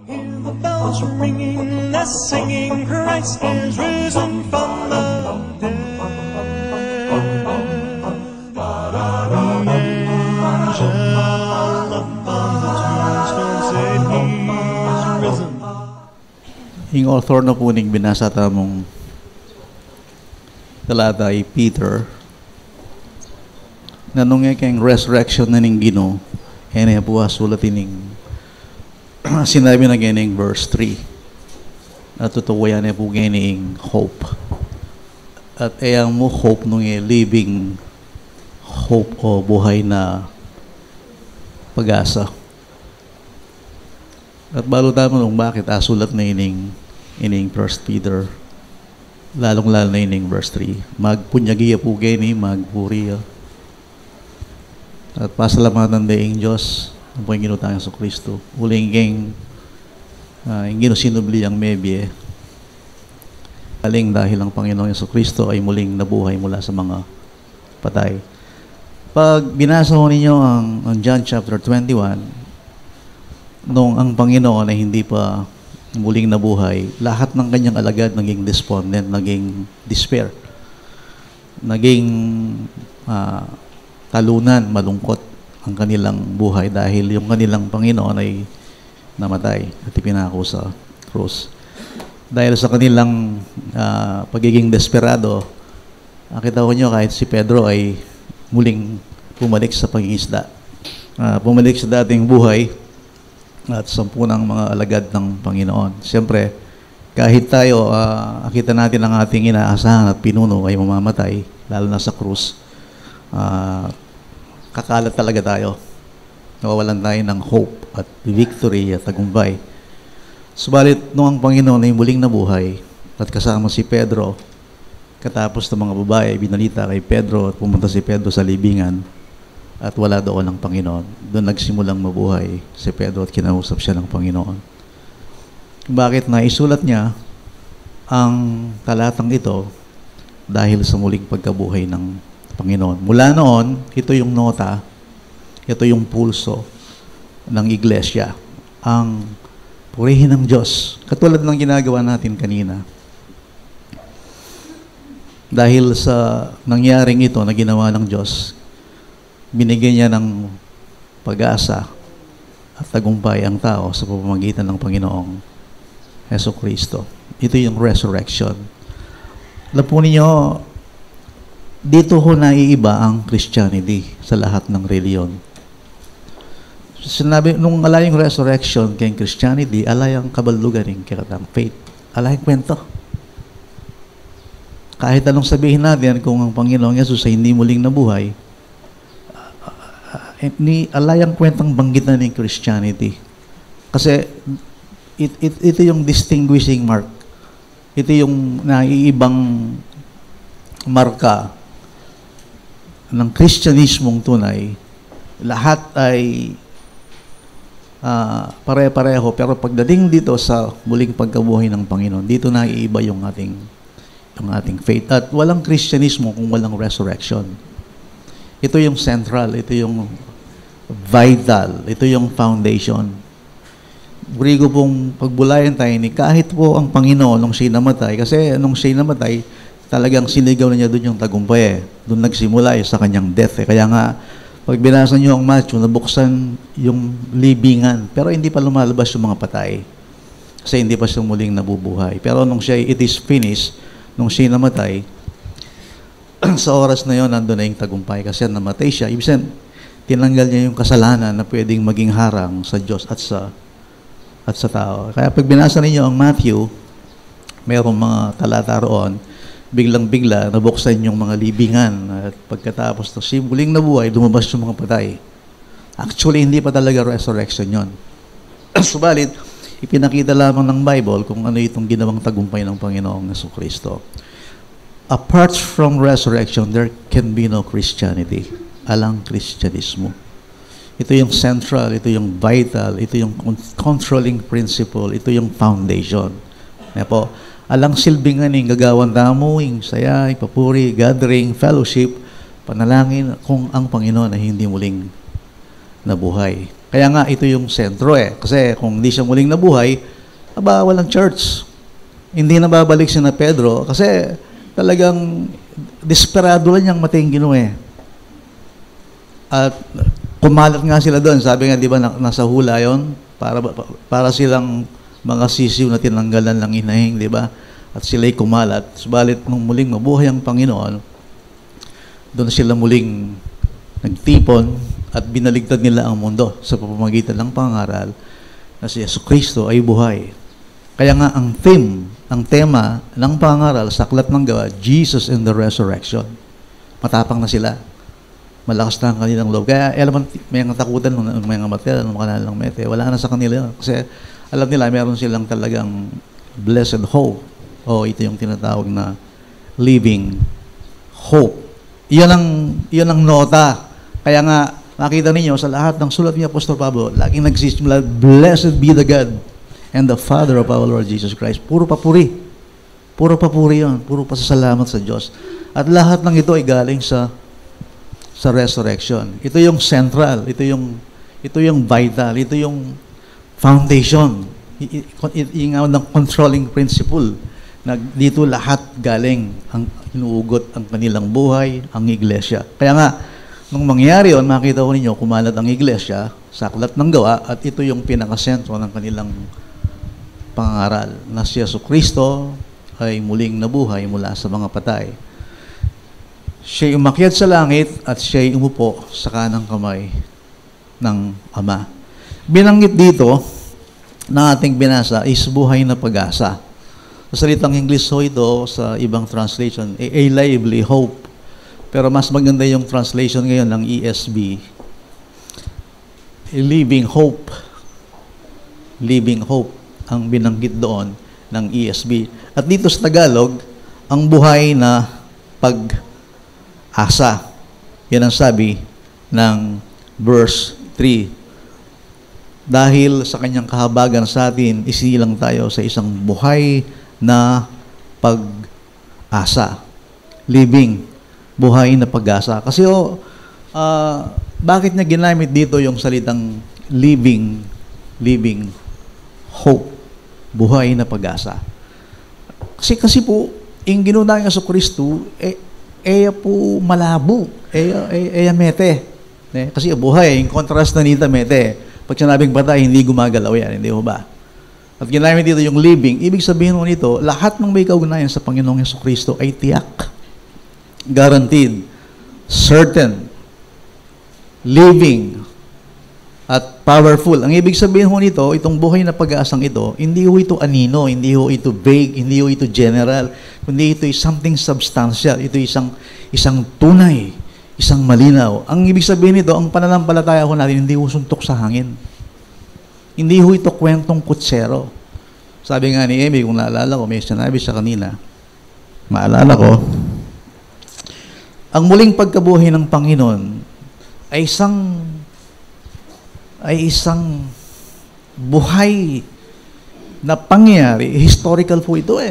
Hear the bells ringing, they're singing, Christ is risen from the dead. Angel upon the tombstone said he's risen. Yung author na po ning binasa tamong talata ay Peter na nung kayong resurrection na ning Ginoo kaya po sulatin ning sinabi na ganing verse 3 at totoo yan po ganing hope at ayang mo hope nung living hope o buhay na pag-asa. At balo tama nung bakit asulat na ining 1 Peter lalong-lalo na ining verse 3 magpunyagiya po gani magpuriya at pasalamatan daing Diyos ang po yung ginutang sa Kristo uling yung ginusinubli ang mebye aling dahil ang Panginoon sa Kristo ay muling nabuhay mula sa mga patay. Pag binasa ho ninyo ang John chapter 21 nung ang Panginoon ay hindi pa muling nabuhay, lahat ng kanyang alagad naging despondent, naging despair, naging talunan, malungkot ang kanilang buhay dahil yung kanilang Panginoon ay namatay at ipinako sa krus. Dahil sa kanilang pagiging desperado, nakita ko nyo kahit si Pedro ay muling pumalik sa pangingisda. Pumalik sa dating buhay at 10 mga alagad ng Panginoon. Siyempre, kahit tayo, akita natin ang ating inaasahan at pinuno ay mamamatay, lalo na sa krus, kakalat talaga tayo. Nawawalan tayo ng hope at victory at tagumpay. Subalit, nung ang Panginoon ay muling nabuhay at kasama si Pedro, katapos ng mga babae, binalita kay Pedro at pumunta si Pedro sa libingan at wala doon ang Panginoon. Doon nagsimulang mabuhay si Pedro at kinausap siya ng Panginoon. Bakit naisulat niya ang talatang ito? Dahil sa muling pagkabuhay ng Panginoon. Mula noon, ito yung nota, ito yung pulso ng iglesia. Ang purihin ng Diyos. Katulad ng ginagawa natin kanina. Dahil sa nangyaring ito na ginawa ng Diyos, binigyan niya ng pag-asa at tagumpay ang tao sa pamamagitan ng Panginoong Jesucristo. Ito yung resurrection. Alam po ninyo, dito ho naiiba ang Christianity sa lahat ng reliyon. Sinabi, nung alayang resurrection kay Christianity, alayang kabalugan ng kiratang faith. Alayang kwento. Kahit anong sabihin natin kung ang Panginoong Yesus ay hindi muling nabuhay, alayang kwentang banggitan ng Christianity. Kasi ito yung distinguishing mark. Ito yung naiibang marka ng Kristyanismong tunay. Lahat ay pare-pareho, pero pagdating dito sa muling pagkabuhay ng Panginoon, dito naiiba yung ating faith. At walang Kristyanismo kung walang resurrection. Ito yung central, ito yung vital, ito yung foundation. Burigo pong pagbulayan tayo ni kahit po ang Panginoon nung siya namatay, kasi nung siya namatay, talagang sinigaw na niya doon yung tagumpay. Doon nagsimula sa kanyang death. Kaya nga, pag binasa niyo ang Matthew, nabuksan yung libingan, pero hindi pa lumalabas yung mga patay. Kasi hindi pa siya muling nabubuhay. Pero nung siya, it is finished, nung siya namatay, sa oras na yon nandun na yung tagumpay. Kasi namatay siya. Ibig sabihin, tinanggal niya yung kasalanan na pwedeng maging harang sa Diyos at sa tao. Kaya pag binasa ninyo ang Matthew, mayroong mga talata roon, biglang-bigla, nabuksan yung mga libingan. At pagkatapos ng muling nabuhay, lumabas yung mga patay. Actually, hindi pa talaga resurrection yon. Subalit, ipinakita lamang ng Bible kung ano itong ginawang tagumpay ng Panginoong Jesucristo. Apart from resurrection, there can be no Christianity. Alang Kristyanismo. Ito yung central, ito yung vital, ito yung controlling principle, ito yung foundation. Kaya po, alang silbingan ng gagawan tamuing, saya, papuri, gathering, fellowship, panalangin kung ang Panginoon ay hindi muling nabuhay. Kaya nga, ito yung sentro Kasi kung hindi siya muling nabuhay, walang church. Hindi na babalik si na Pedro kasi talagang desperado lang niyang matay ang Ginoo At kumalat nga sila doon. Sabi nga, di ba, nasa hula yon para silang mga sisiw na tinanggalan ng inahing, di ba? At sila'y kumalat. Subalit, nung muling mabuhay ang Panginoon, doon sila muling nagtipon at binaligtad nila ang mundo sa pamamagitan ng pangaral na si Jesucristo ay buhay. Kaya nga ang tema ng pangaral sa Aklat ng Gawa, Jesus and the Resurrection. Matapang na sila. Malakas na ang kanilang loob. Kaya alam mo, may takutan ng mga material, ng mga kanilang mete. Wala na sa kanila. Kasi alam nila, meron silang talagang blessed hope. Ito yung tinatawag na living hope. Iyan ang nota. Kaya nga, makita ninyo sa lahat ng sulat ni Apostol Pablo, laging nagsisimula, blessed be the God and the Father of our Lord Jesus Christ. Puro papuri. Puro papuri yun. Puro pasasalamat sa Diyos. At lahat ng ito ay galing sa resurrection. Ito yung central. Ito yung vital. Ito yung foundation. Yung ng controlling principle. Na dito lahat galing ang inuugot ang kanilang buhay, ang iglesia. Kaya nga, nung mangyari yun, makita ko ninyo, kumalat ang iglesia sa Aklat ng Gawa at ito yung pinakasentro ng kanilang pangaral na si Jesucristo ay muling nabuhay mula sa mga patay. Siya'y umakyat sa langit at siya'y umupo sa kanang kamay ng Ama. Binanggit dito na ating binasa is buhay na pag-asa. Sa salitang English ito, sa ibang translation, a lively hope. Pero mas maganda yung translation ngayon ng ESV. A living hope. Living hope ang binanggit doon ng ESV. At dito sa Tagalog, ang buhay na pag-asa. Yan ang sabi ng verse 3. Dahil sa kanyang kahabagan sa atin, isinilang tayo sa isang buhay na pag-asa. Living. Buhay na pag-asa. Kasi bakit niya ginamit dito yung salitang living hope. Buhay na pag-asa. Kasi po, yung ginuna ng Jesucristo, po malabo. Mete. Kasi buhay, yung contrast na nita mete. Pag sinabing patay, hindi gumagalaw yan. Hindi mo ba? At ginamit dito yung living. Ibig sabihin mo nito, lahat ng may kaugnayan sa Panginoong Jesucristo ay tiyak. Guaranteed. Certain. Living. At powerful. Ang ibig sabihin mo nito, itong buhay na pag-aasang ito, hindi ho ito anino, hindi ho ito vague, hindi ho ito general, kundi ito is something substantial. Ito isang tunay, isang malinaw. Ang ibig sabihin nito, ang pananampalataya ko natin, hindi ho suntok sa hangin. Hindi ho ito kwentong kutsero. Sabi nga ni Amy, kung naalala ko, may sinabi sa kanila, maalala ko, ang muling pagkabuhay ng Panginoon ay isang buhay na pangyayari. Historical po ito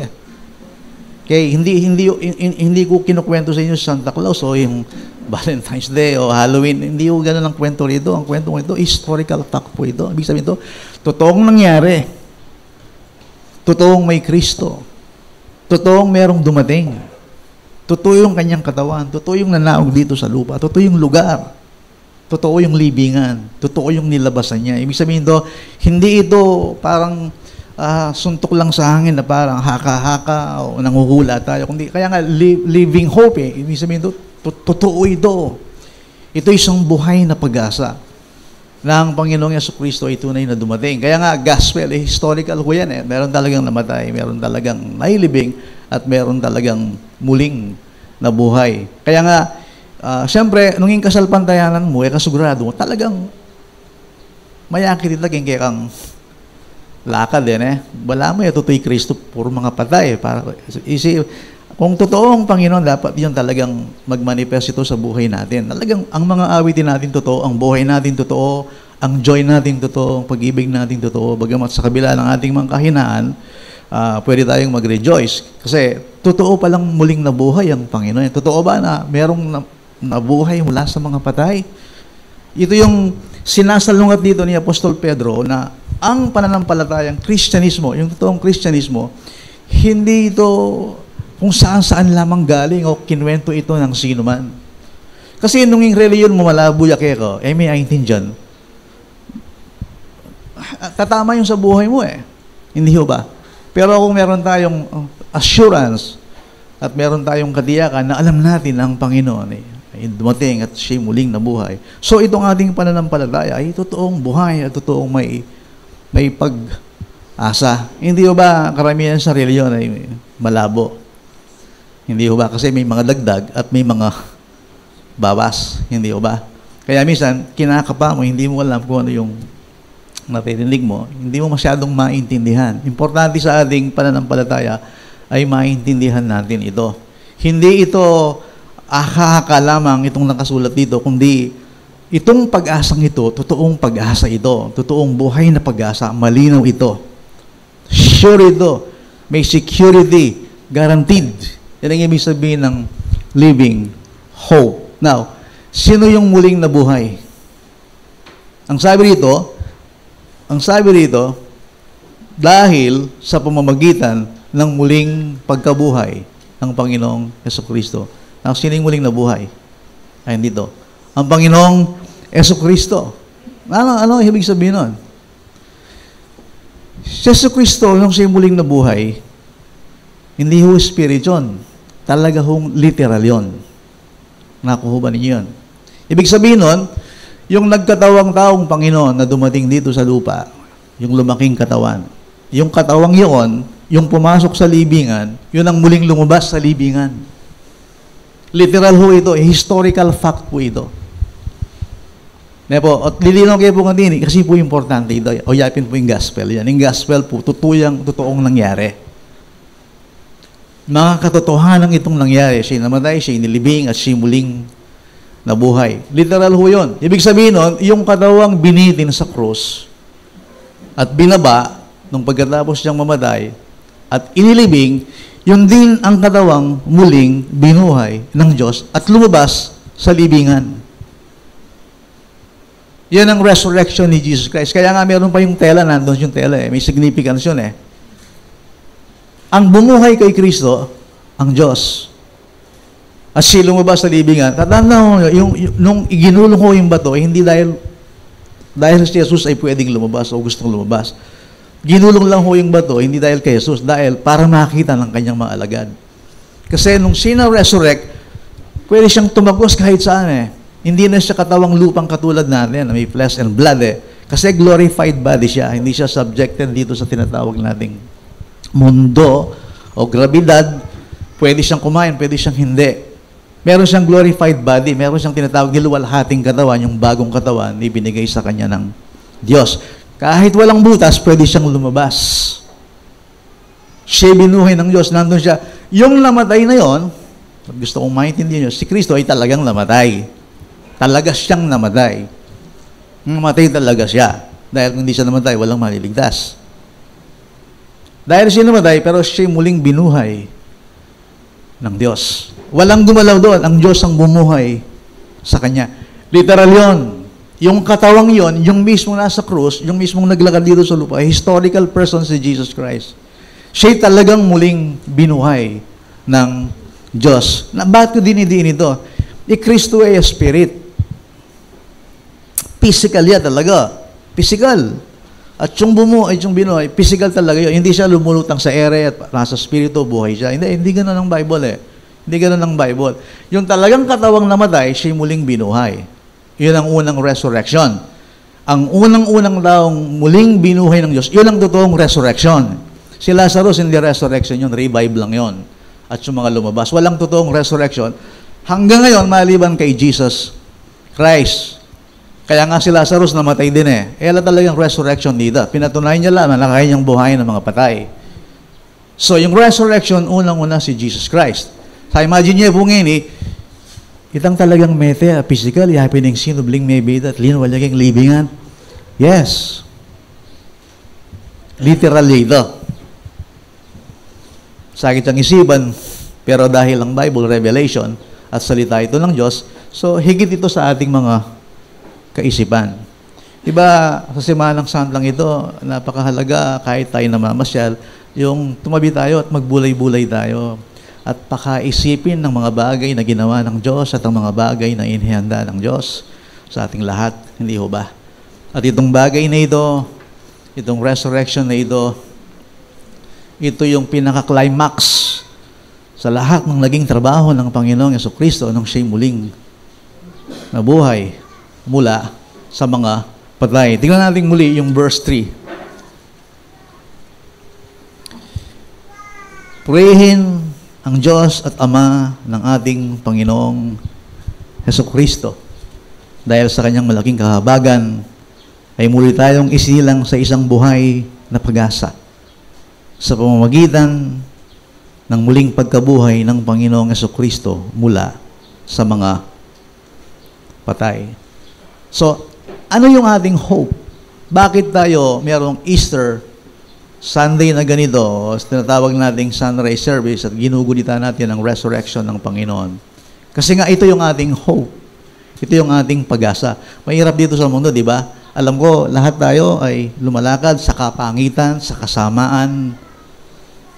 Okay, hindi ko kinukwento sa inyo Santa Claus o yung Valentine's Day o Halloween. Hindi ko ganun ang kwento rito. Ang kwento ito, historical fact po ito. Ibig sabihin ito, totoong nangyari. Totoong may Kristo. Totoong merong dumating. Totoo yung kanyang katawan. Totoo yung nanaog dito sa lupa. Totoo yung lugar. Totoo yung libingan. Totoo yung nilabasan niya. Ibig sabihin ito, hindi ito parang suntok lang sa hangin na parang haka-haka o nanguhula tayo. Kundi, kaya nga, living hope Ibig sabihin ito, totoo ito. Ito isang buhay na pag-asa na ang Panginoong Jesucristo ay tunay na dumating. Kaya nga, gospel, historical ko yan Meron talagang namatay, meron talagang nailibing, at meron talagang muling nabuhay. Kaya nga, siyempre, nung yung kasalpantayanan mo, kasigurado mo, talagang mayakit laging kaya kang lakad Wala mo toto'y Kristo, puro mga patay. Kung totoo ang Panginoon, dapat yun talagang magmanifest ito sa buhay natin. Talagang ang mga awitin natin totoo, ang buhay natin totoo, ang joy natin totoo, ang pag-ibig natin totoo. Bagamat sa kabila ng ating mga kahinaan, pwede tayong mag-rejoice. Kasi totoo palang muling nabuhay ang Panginoon. Totoo ba na merong nabuhay mula sa mga patay? Ito yung sinasalungat dito ni Apostol Pedro na ang pananampalatayang Kristyanismo, yung totoong Kristyanismo, hindi ito kung saan-saan lamang galing o kinwento ito ng sino man. Kasi nung yung reliyon mo malabuyak ko, may aintin dyan, tatama yung sa buhay mo Hindi ho ba? Pero kung meron tayong assurance at meron tayong katiyakan na alam natin ang Panginoon ay dumating at siya muling nabuhay. So itong ating pananampalataya ay totoong buhay at totoong may pag-asa. Hindi ho ba karamihan sa reliyon ay malabo? Hindi ho ba? Kasi may mga dagdag at may mga bawas. Hindi ho ba? Kaya minsan, kinakapa mo, hindi mo alam kung ano yung naririnig mo, hindi mo masyadong maintindihan. Importante sa ating pananampalataya ay maintindihan natin ito. Hindi ito ahaka lamang itong nakasulat dito, kundi itong pag-asang ito, totoong pag-asa ito, totoong buhay na pag-asa, malinaw ito. Sure ito. May security, guaranteed. Yan ang ibig sabihin ng living hope. Now, sino yung muling nabuhay? Ang sabi rito, dahil sa pamamagitan ng muling pagkabuhay ng Panginoong Jesucristo. Ang sino yung muling nabuhay? Ayun dito. Ang Panginoong Jesucristo. Ano ibig sabihin nun? Si Jesucristo, nung siya muling nabuhay, hindi ho spirit yun. Talaga hong literal yun. Nakuha ba ninyo yun? Ibig sabihin nun, yung nagkatawang taong Panginoon na dumating dito sa lupa, yung lumaking katawan, yung katawang yun, yung pumasok sa libingan, yun ang muling lumabas sa libingan. Literal ho ito, historical fact po ito. At lilinaw kayo po din, kasi po importante ito. O yapin po yung gospel. Yan. Yung gospel po, totoong nangyari. Mga katotohanan itong nangyari. Siya namatay, siya inilibing, at siya muling nabuhay. Literal ho yun. Ibig sabihin nun, yung katawang binitin sa krus at binaba nung pagkatapos niyang mamatay at inilibing, yun din ang katawang muling binuhay ng Diyos at lumabas sa libingan. Yan ang resurrection ni Jesus Christ. Kaya nga meron pa yung tela, nandun yung tela May significance yun Ang bumuhay kay Kristo, ang Diyos. At siya lumabas sa libingan. Tatanda ko, nung iginulong ko yung bato, hindi dahil si Jesus ay pwedeng lumabas o gustong lumabas. Ginulong lang ho yung bato, hindi dahil kay Jesus, dahil para makita ng kanyang mga alagad. Kasi nung sina-resurrect, pwede siyang tumagos kahit saan Hindi na siya katawang lupang katulad natin, may flesh and blood Kasi glorified body siya, hindi siya subjected dito sa tinatawag nating mundo o grabidad. Pwede siyang kumain, pwede siyang hindi. Meron siyang glorified body, meron siyang tinatawag niluwalhating katawan, yung bagong katawan, ibinigay sa kanya ng Diyos. Kahit walang butas, pwede siyang lumabas. Siya binuhay ng Diyos, nandun siya. Yung namatay na yon, gusto kong maintindihan nyo, si Kristo ay talagang namatay. Talaga siyang namatay. Namatay talaga siya. Dahil kung hindi siya namatay, walang maliligtas. Dahil siya namatay, pero siya muling binuhay ng Diyos. Walang gumalaw doon. Ang Diyos ang bumuhay sa Kanya. Literal yon. Yung katawang yon, yung mismo nasa krus, yung mismong naglakad dito sa lupa, historical person si Jesus Christ. Siya talagang muling binuhay ng Diyos. Bakit ko dinidiin ito? Kristo ay spirit. Physical yan talaga. Physical. At yung binuhay, physical talaga yun. Hindi siya lumulutang sa ere at nasa spirito, buhay siya. Hindi gano'n ang Bible Hindi gano'n ang Bible. Yung talagang katawang namatay, siya muling binuhay. Yun ang unang resurrection. Ang unang-unang taong muling binuhay ng Diyos, yun ang totoong resurrection. Si Lazarus, hindi resurrection yun, revive lang yun. At yung mga lumabas, walang totoong resurrection. Hanggang ngayon, maliban kay Jesus Christ. Kaya nga si Lazarus namatay din Wala talagang resurrection dito. Pinatunayan niya lang na kaya niyang buhayin ng mga patay. So, yung resurrection, unang-una si Jesus Christ. So, imagine niyo po ngayon itang talagang physical, happening sinubling may bida at linwalaging libingan. Yes. Literally ito. Sakit ang isipan, pero dahil ang Bible, revelation, at salita ito ng Diyos, so higit ito sa ating mga kaisipan. Diba, sa Semanang Santang ito, napakahalaga kahit tayo namamasyal, yung tumabi tayo at magbulay-bulay tayo at pakaisipin ng mga bagay na ginawa ng Diyos at ang mga bagay na inihanda ng Diyos sa ating lahat. Hindi ho ba? At itong bagay na ito, itong resurrection na ito yung pinaka-climax sa lahat ng naging trabaho ng Panginoong Jesucristo nung siya'y muling nabuhay mula sa mga patay. Tingnan natin muli yung verse 3. Purihin ang Diyos at Ama ng ating Panginoong Jesucristo. Dahil sa kanyang malaking kahabagan, ay muli tayong isinilang sa isang buhay na pag-asa sa pamamagitan ng muling pagkabuhay ng Panginoong Jesucristo mula sa mga patay. So, ano yung ating hope? Bakit tayo mayroong Easter Sunday na ganito, tinatawag nating sunrise service at ginugunita natin ang resurrection ng Panginoon? Kasi nga ito yung ating hope. Ito yung ating pag-asa. Mahirap dito sa mundo, di ba? Alam ko, lahat tayo ay lumalakad sa kapangitan, sa kasamaan,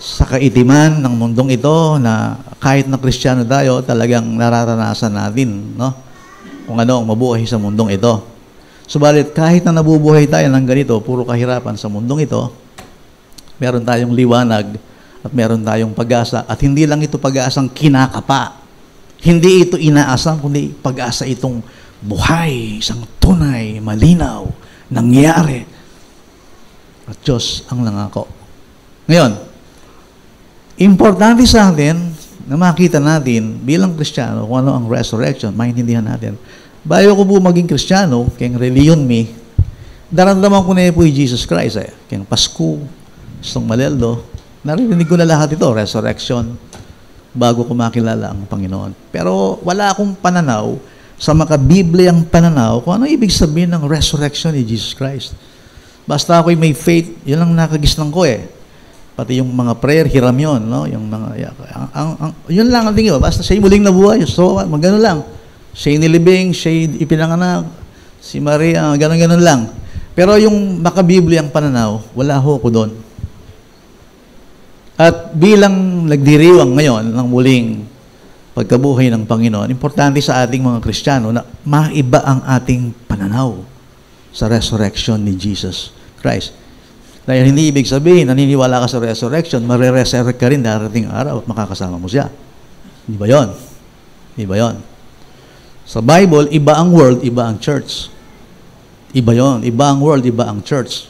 sa kaitiman ng mundong ito na kahit na Kristiyano tayo, talagang nararanasan natin, no? Kung ano ang mabuhay sa mundong ito. Subalit, kahit na nabubuhay tayo ng ganito, puro kahirapan sa mundong ito, meron tayong liwanag at meron tayong pag-asa. At hindi lang ito pag-asang kinakapa. Hindi ito inaasam, kundi pag-asa itong buhay, isang tunay, malinaw, nangyari. At Diyos ang nangako. Ngayon, importante sa atin na makita natin bilang Kristiyano kung ano ang resurrection, maintindihan natin. Bayo ko po maging Kristiyano, kayang reliyon me, daramdaman ko na po yung Jesus Christ. Kayang Pasko, Song Maleldo, narinig ko na lahat ito, resurrection, bago ko makilala ang Panginoon. Pero wala akong pananaw sa makabibliyang pananaw kung ano ibig sabihin ng resurrection ni Jesus Christ. Basta ako'y may faith, yun lang nakagisnan ko Pati yung mga prayer, hiram yun, no? Yung mga, yun lang ang tingin ko. Basta siya'y muling nabuhay. So, magano lang. Siya'y nilibing, siya'y ipinanganak, si Maria, ganon-ganon lang. Pero yung makabibliyang pananaw, wala ho ko doon. At bilang nagdiriwang ngayon ng muling pagkabuhay ng Panginoon, importante sa ating mga Kristiyano na maiba ang ating pananaw sa resurrection ni Jesus Christ. Dahil hindi ibig sabihin, naniniwala ka sa resurrection, mariresurrect ka rin darating araw at makakasama mo siya. Hindi ba yun? Hindi ba yun? Sa Bible, iba ang world, iba ang church. Iba yun. Iba ang world, iba ang church.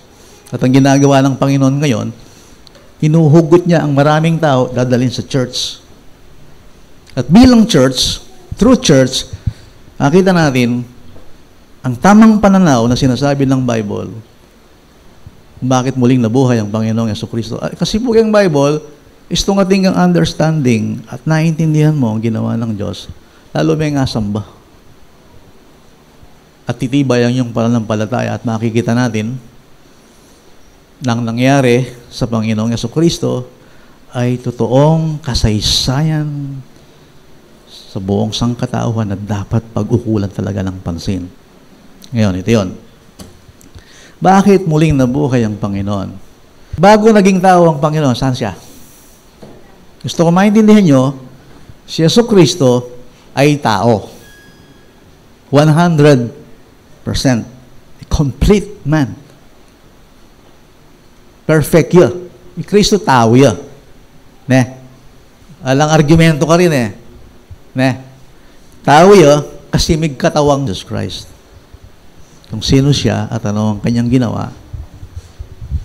At ang ginagawa ng Panginoon ngayon, hinuhugot niya ang maraming tao dadalhin sa church. At bilang church, through church, nakita natin ang tamang pananaw na sinasabi ng Bible, bakit muling nabuhay ang Panginoong Jesucristo. Kasi po yung Bible, is itong ating understanding at naiintindihan mo ang ginawa ng Diyos, lalo may ngasamba. At titibay ang iyong pananampalataya at makikita natin nang nangyari sa Panginoong Jesucristo ay totoong kasaysayan sa buong sangkatauhan na dapat pag-ukulan talaga ng pansin. Ngayon, ito yun. Bakit muling nabuhay ang Panginoon? Bago naging tao ang Panginoon, saan siya? Gusto ko maintindihan nyo, si Jesucristo ay tao. 100%. A complete man. Perfect yun. Si Kristo tao yun. Ne? Alang argumento ka rin Ne? Tao yun, kasi may katawang Jesus Christ. Kung sino siya at ano ang kanyang ginawa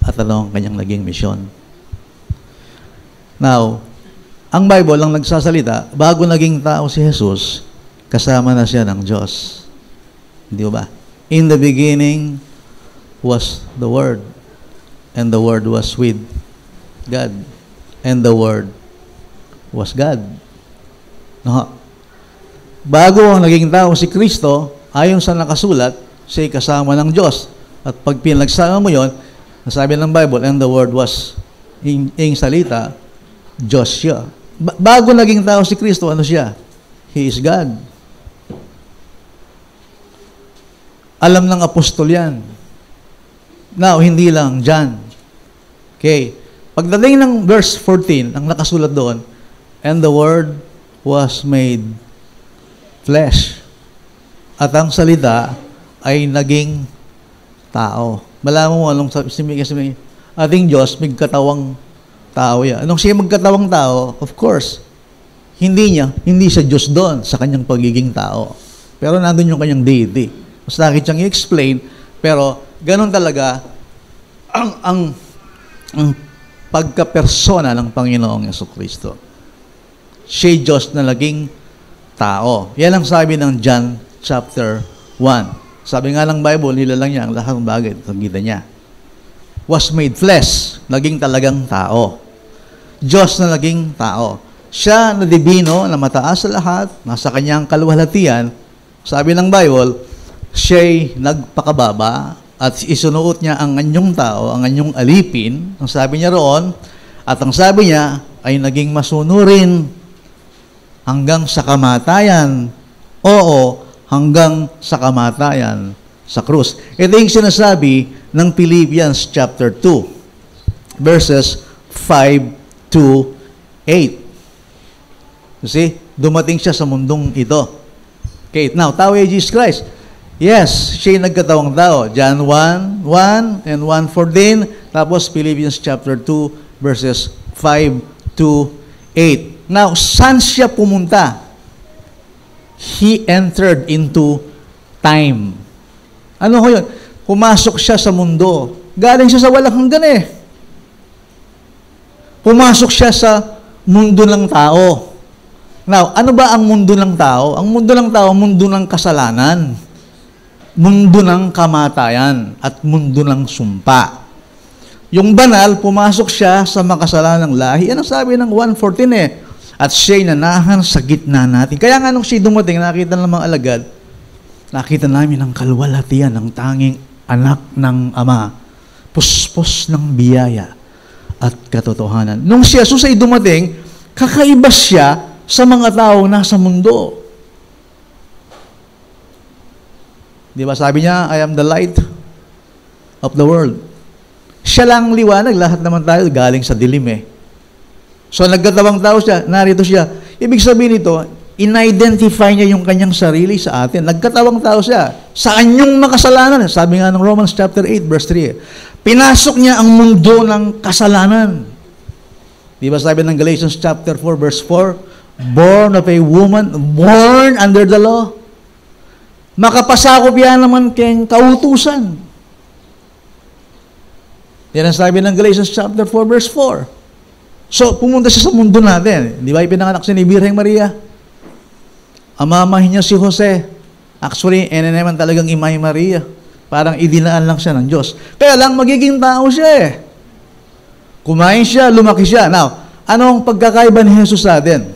at ano ang kanyang naging misyon. Now, ang Bible ang nagsasalita, bago naging tao si Jesus, kasama na siya ng Diyos. Hindi ba? In the beginning was the Word, and the Word was with God, and the Word was God. No? Bago ang naging tao si Kristo, ayon sa nakasulat, siya'y kasama ng Diyos. At pag pinagsama mo yon, nasabi ng Bible, and the Word was, in salita, Diyos siya. Bago naging tao si Kristo, ano siya? He is God. Alam ng apostol yan. Now, hindi lang dyan. Okay. Pagdating ng verse 14, ang nakasulat doon, and the Word was made flesh. At ang salita ay naging tao. Malaman mo anong sabi, ating Diyos, magkatawang tao yan. Anong siya magkatawang tao? Of course, hindi siya Diyos doon sa kanyang pagiging tao. Pero nandun yung kanyang deity. Mas nakit siyang i-explain, pero ganun talaga ang pagkapersona ng Panginoong Jesucristo. Siya Diyos na naging tao. Yan ang sabi ng John chapter 1. Sabi nga ng Bible, nilalang niya ang lahat ng bagay sa gita niya. Was made flesh, naging talagang tao. Diyos na naging tao. Siya na divino, na mataas sa lahat, nasa kanyang kaluwalhatian. Sabi ng Bible, siya'y nagpakababa at isunuot niya ang anyong tao, ang anyong alipin. Ang sabi niya roon, at ang sabi niya ay naging masunurin hanggang sa kamatayan. Oo, hanggang sa kamatayan sa krus. Ito yung sinasabi ng Philippians chapter 2, verses 5 to 8. You see, dumating siya sa mundong ito. Okay, now, tao ay Jesus Christ. Yes, siya'y nagkatawang tao. John 1:1 and 1:14. Tapos Philippians chapter 2, verses 5 to 8. Now, saan siya pumunta? He entered into time. Ano ho yun? Pumasok siya sa mundo. Galing siya sa walang hanggan eh. Pumasok siya sa mundo ng tao. Now, ano ba ang mundo ng tao? Ang mundo ng tao, mundo ng kasalanan, mundo ng kamatayan, at mundo ng sumpa. Yung banal, pumasok siya sa makasalanang lahi. Ano sabi ng 1:14 eh? At siya'y nanahan sa gitna natin. Kaya nga nung siya dumating, nakita ng mga alagad, nakita namin ang kalwalhatian ng tanging anak ng Ama, puspos ng biyaya at katotohanan. Nung si Jesus ay dumating, kakaiba siya sa mga tao nasa mundo. Di ba sabi niya, I am the light of the world. Siya lang liwanag, lahat naman tayo galing sa dilim eh. So nagkatawang tao siya, narito siya. Ibig sabihin nito, in-identify niya yung kanyang sarili sa atin. Nagkatawang tao siya. Sa anyong makasalanan. Sabi nga ng Romans chapter 8, verse 3. Pinasok niya ang mundo ng kasalanan. Di ba sabi ng Galatians chapter 4, verse 4? Born of a woman, born under the law. Makapasakop yan naman kayong kautusan. Yan ang sabi ng Galatians chapter 4, verse 4. So, pumunta siya sa mundo natin. Di ba ipinanganak siya ni Birheng Maria? Amamahin niya si Jose. Actually, naman talagang Imay Maria. Parang idinaan lang siya ng Diyos. Kaya lang, magiging tao siya eh. Kumain siya, lumaki siya. Now, anong pagkakaiba ni Jesus sa atin?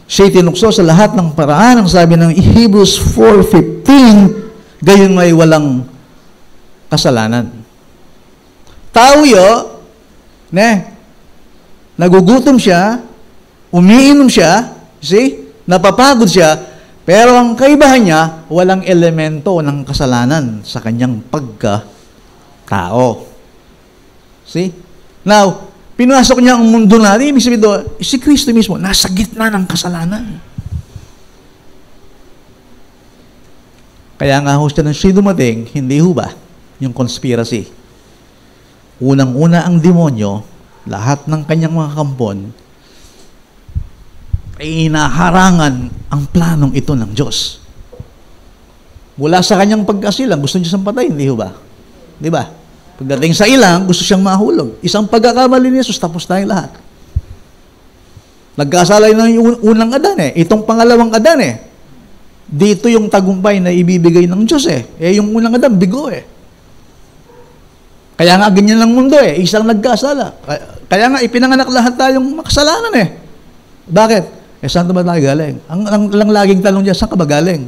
Siya'y tinukso sa lahat ng paraan. Ang sabi ng Hebrews 4:15, gayon may walang kasalanan. Tao yo, nagugutom siya, umiinom siya, see? Napapagod siya, pero ang kaibahan niya, walang elemento ng kasalanan sa kanyang pagka-tao. See? Now, pinasok niya ang mundo natin, ibig sabihin doon, si Kristo mismo, nasa gitna ng kasalanan. Kaya nga ho siya nang siya dumating, hindi ho ba yung conspiracy? Unang-una ang demonyo, lahat ng kanyang mga kampon, ay inaharangan ang planong ito ng Diyos. Mula sa kanyang pagkasilang, gusto niya siyang patayin, hindi ba? Di ba? Pagdating sa ilang, gusto siyang mahulog. Isang pagkakamali ni Jesus, tapos tayong lahat. Nagkasala yung unang Adan eh. Itong pangalawang Adan eh. Dito yung tagumpay na ibibigay ng Diyos eh. Yung unang Adan, bigo eh. Kaya nga, ganyan lang mundo eh. Isang nagkasala. Kaya nga, ipinanganak lahat tayong makasalanan eh. Bakit? Saan ba tayo galing? Ang laging tanong niya, saan ka ba galing?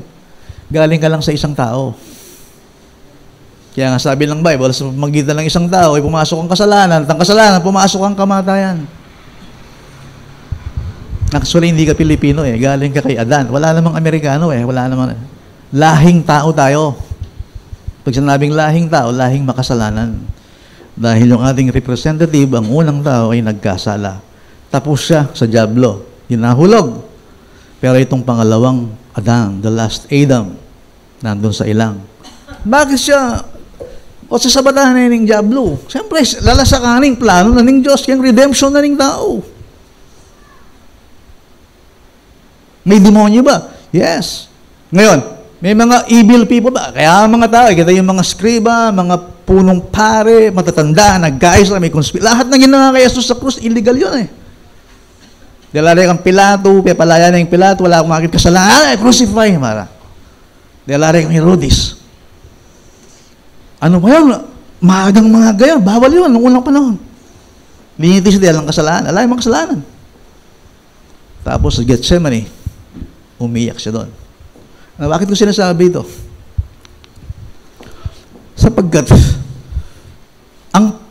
Galing ka lang sa isang tao. Kaya nga sabi ng Bible, sa magitan ng isang tao, ay pumasok ang kasalanan, at ang kasalanan, pumasok ang kamatayan. Actually, hindi ka Pilipino eh. Galing ka kay Adan. Wala namang Amerikano eh. Wala namang lahing tao tayo. Pag sinabing lahing tao, lahing makasalanan. Dahil yung ating representative, ang unang tao ay nagkasala. Tapos siya sa dyablo. Hinahulog. Pero itong pangalawang Adam, the last Adam, nandun sa ilang. Bakit siya o sa sabatahan na yung dyablo? Siyempre, lalasakaning plano na ng Diyos, yung redemption na ng tao. May demonyo ba? Yes. Ngayon, may mga evil people ba? Kaya mga tao, kita yung mga skriba, mga punong pare, matatanda, nagkaisa, may conspiracy. Lahat ng ginawa kay Jesus sa krus, illegal yun eh. Dilalari kang Pilato, pepalaya na yung Pilato, wala akong makikita kasalanan, crucify, mara. Dilalari kang Herodes. Ano ba yun? Maagang mga gayon, bawal yun, nung unang panahon. Linitis dahil ang kasalanan, alay mga kasalanan. Tapos sa Gethsemane, umiyak siya doon. Bakit ko sinasabi ito? Sapagkat ang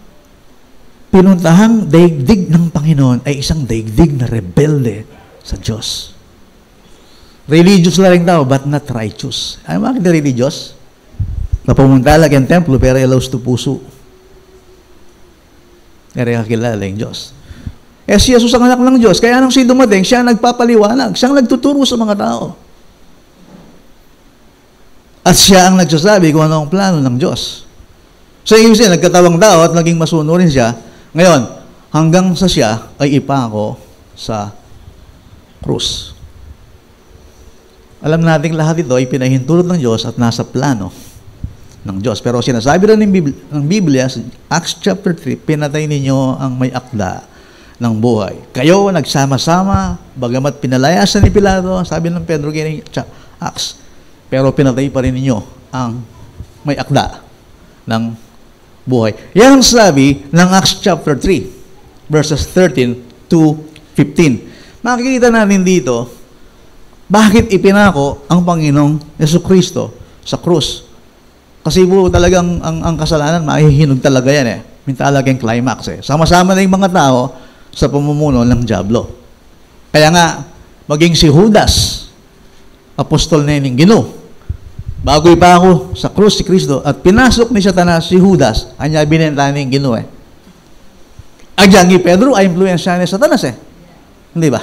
pinuntahang daigdig ng Panginoon ay isang daigdig na rebelde sa Diyos. Religious na rin daw, but not righteous. Ay, bakit na religious? Napumunta lang ang templo, pero ilaws to puso. Kaya kakilala yung Diyos. Eh, si Jesus ang anak ng Diyos. Kaya nung siya dumating, siya nagpapaliwanag. Siya ang nagtuturo sa mga tao. At siya ang nagsasabi kung ano ang plano ng Diyos. So, yung siya, nagkatawang tao at naging masunurin siya. Ngayon, hanggang sa siya ay ipako sa krus. Alam natin lahat ito ay pinahintulot ng Diyos at nasa plano ng Diyos. Pero sinasabi rin ng Biblia, sa Acts chapter 3, pinatay ninyo ang may akda ng buhay. Kayo nagsama-sama, bagamat pinalayasan ni Pilato, sabi ng Pedro kay Acts, pero pinatay pa rin ninyo ang may akda ng buhay. Yan ang sabi ng Acts chapter 3, verses 13 to 15. Makikita natin dito, bakit ipinako ang Panginoong Jesucristo sa krus? Kasi po talagang ang kasalanan, mahihinog talaga yan eh. May talagang climax eh. Sama-sama na yung mga tao sa pamumuno ng dyablo. Kaya nga, maging si Judas, apostol na yung Ginoo, bago pa ako sa krus si Kristo at pinasok ni Satanas si Judas, anya binenta ni Ginoo eh. Agyang ni Pedro ay influensya ni Satanas eh. Hindi ba?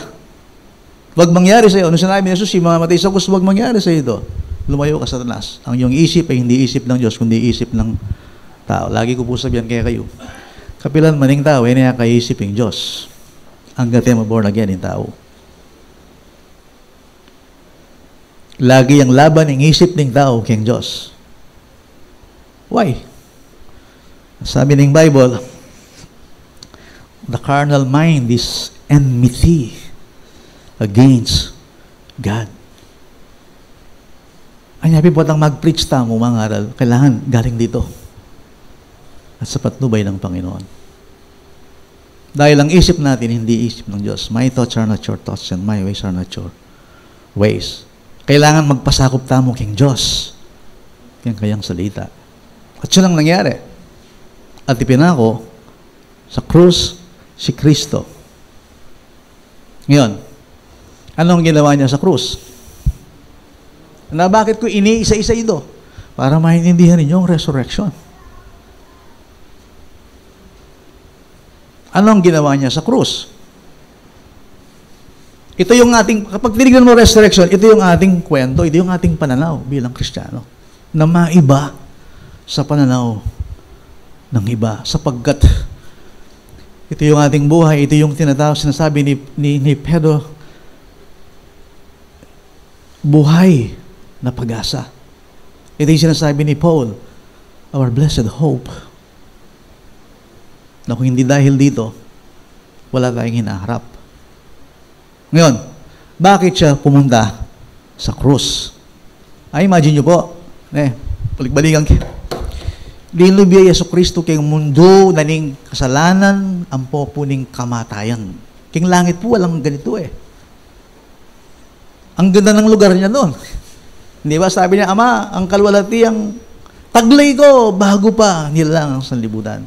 Huwag mangyari sa iyo. Ano sinabi ni Jesus, si mamatay sa krus, huwag mangyari sa iyo ito. Lumayo ka, Satanas. Ang iyong isip ay hindi isip ng Diyos, kundi isip ng tao. Lagi ko po sabihan kaya kayo. Kapilan maning tao, ay nakakaisip yung Diyos. Hanggat yung born again yung tao. Lagi ang laban ng isip ng tao kay Diyos. Why? Sabi ng Bible, the carnal mind is enmity against God. Ang yapi po ang mag-preach tamo, mga aral, kailangan galing dito. At sa patnubay ng Panginoon. Dahil ang isip natin, hindi isip ng Diyos. My thoughts are not your thoughts and my ways are not your ways. Kailangan magpasakop tamo king Diyos. Yan kayang salita. At yun ang nangyari. At ipinako sa krus si Kristo. Ngayon, anong ginawa niya sa krus? Na bakit ko iniisa-isa ito? Para maintindihan ninyo ang resurrection. Anong ginawa niya sa krus? Ito yung ating, kapag tinignan mo resurrection, ito yung ating kwento, ito yung ating pananaw bilang Kristiyano. Na maiba sa pananaw ng iba. Sapagkat ito yung ating buhay, ito yung sinasabi ni Pedro, buhay na pag-asa. Ito yung sinasabi ni Paul, our blessed hope. Na kung hindi dahil dito, wala tayong hinaharap. Ngayon, bakit siya pumunta sa krus? Ay, imagine nyo po, balik-balikan kayo. Linubiya Yesu Kristo kay mundo na ning kasalanan, ang popuning kamatayan. King langit po, walang ganito eh. Ang ganda ng lugar niya doon. Hindi ba? Sabi niya, Ama, ang kalwalati, ang taglay ko, bago pa nilalang ang sanlibutan.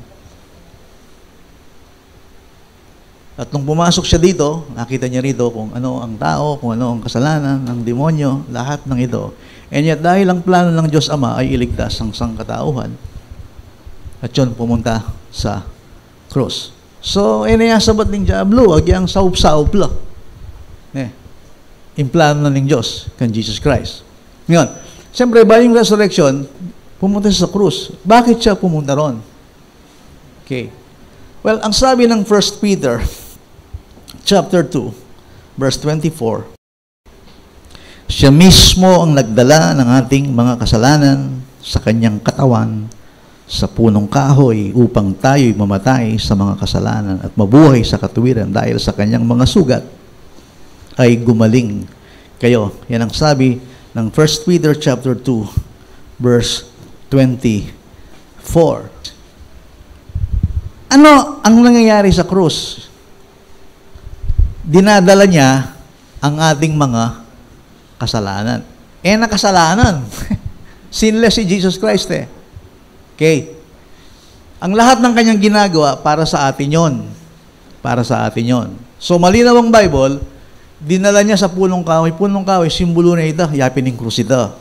At nung pumasok siya dito, nakita niya rito kung ano ang tao, kung ano ang kasalanan, ang demonyo, lahat ng ito And yet, dahil ang plano ng Diyos Ama ay iligtas ang sangkatauhan, at yun pumunta sa cross. So, inayasabat ng Diablo, ag yang saup-saup lang. Yung plano na ng Diyos, kan Jesus Christ. Ngayon, siyempre, ba yung resurrection, pumunta sa krus. Bakit siya pumunta ron? Okay. Well, ang sabi ng 1 Peter, chapter 2, verse 24, siya mismo ang nagdala ng ating mga kasalanan sa kanyang katawan sa punong kahoy upang tayo'y mamatay sa mga kasalanan at mabuhay sa katuwiran dahil sa kanyang mga sugat ay gumaling kayo. Yan ang sabi ng 1 Peter chapter 2 verse 24. Ano ang nangyayari sa krus? Dinadala niya ang ating mga kasalanan. Nakasalanan. Sinless si Jesus Christ Okay. Ang lahat ng kanyang ginagawa para sa atin yon. Para sa atin yon. So, malinaw ang Bible, dinala niya sa punong kahoy. Punong kahoy, simbolo na ito, yapin ng krus ito.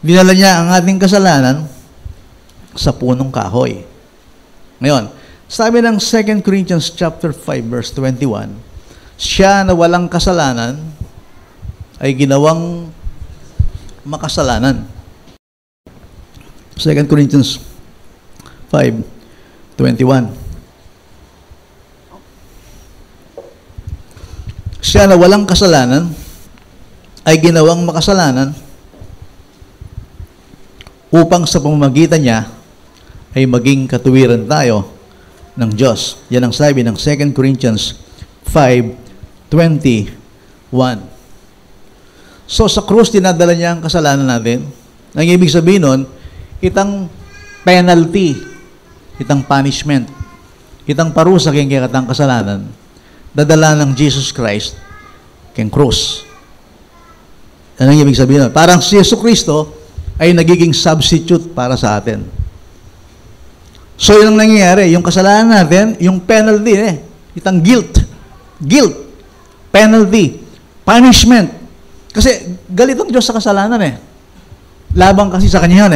Dinala niya ang ating kasalanan sa punong kahoy. Ngayon, sabi ng 2 Corinthians chapter 5 verse 21, siya na walang kasalanan ay ginawang makasalanan. 2 Corinthians 5:21. Siya na walang kasalanan ay ginawang makasalanan upang sa pamamagitan niya ay maging katuwiran tayo ng Diyos. Yan ang sabi ng 2 Corinthians 5:21. So, sa krus, dinadala niya ang kasalanan natin. Ang ibig sabihin nun, itang penalty, itang punishment, itang parusa kayong katang kasalanan, dadala ng Jesus Christ kayong krus. Ano ang ibig sabihin nun? Parang si Yesu Kristo ay nagiging substitute para sa atin. So, yun ang nangyayari. Yung kasalanan natin, yung penalty, itang guilt, penalty, punishment. Kasi galit ang Diyos sa kasalanan Laban kasi sa Kanya yun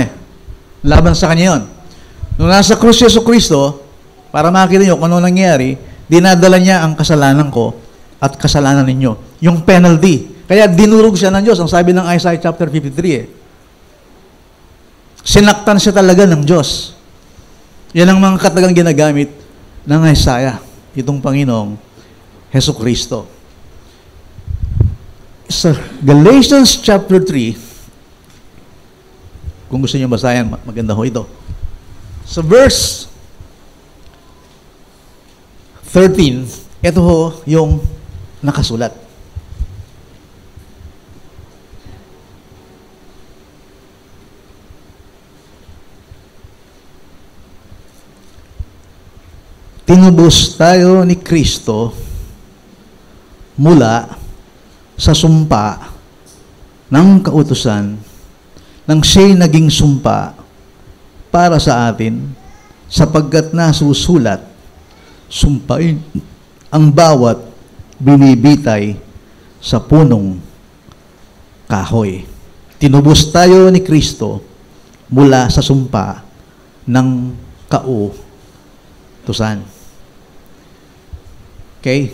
Laban sa Kanya yun. Nung nasa krus si Yesu Kristo, para makita nyo kung ano nangyayari, dinadala niya ang kasalanan ko at kasalanan ninyo. Yung penalty. Kaya dinurog siya ng Diyos. Ang sabi ng Isaiah chapter 53 Sinaktan siya talaga ng Diyos. Yan ang mga katagang ginagamit ng Isaiah, itong Panginoong Hesus Kristo. Sa Galatians chapter 3, kung gusto niyo basahin, maganda ho ito. Sa verse 13, ito ho yung nakasulat. Tinubos tayo ni Kristo mula sa sumpa ng kautusan nang siya'y naging sumpa para sa atin sapagkat nasusulat, sumpain ang bawat binibitay sa punong kahoy. Tinubos tayo ni Kristo mula sa sumpa ng kautusan. Okay?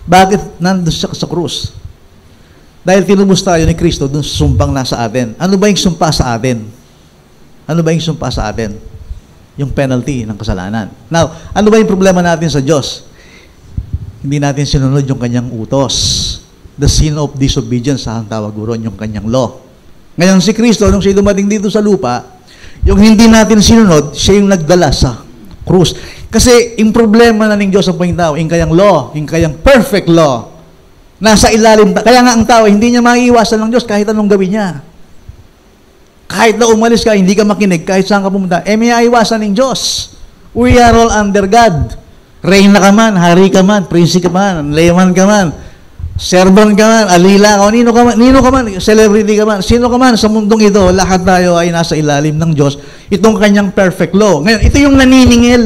Bakit nandun siya sa krus? Dahil tinubos tayo ni Kristo dun sa sumpang nasa atin. Ano ba yung sumpa sa atin? Ano ba yung sumpa sa atin? Yung penalty ng kasalanan. Now, ano ba yung problema natin sa Diyos? Hindi natin sinunod yung kanyang utos. The sin of disobedience, ang tawag ron, yung kanyang law. Ngayon si Kristo, nung siya dumating dito sa lupa, yung hindi natin sinunod, siya yung nagdala sa krus. Kasi yung problema na ng Diyos ang panging tao, yung kanyang law, yung kanyang perfect law, nasa ilalim. Kaya nga ang tao, hindi niya maiiwasan ng Diyos kahit anong gawin niya. Kahit na umalis ka, hindi ka makinig, kahit saan ka pumunta, may aiwasan ng Diyos. We are all under God. Reyna ka man, hari ka man, prinsi ka man, layman ka man, servant ka man, alila ka, nino ka man, celebrity ka man, sino ka man sa mundong ito, lahat tayo ay nasa ilalim ng Diyos. Itong kanyang perfect law. Ngayon, ito yung naniningil.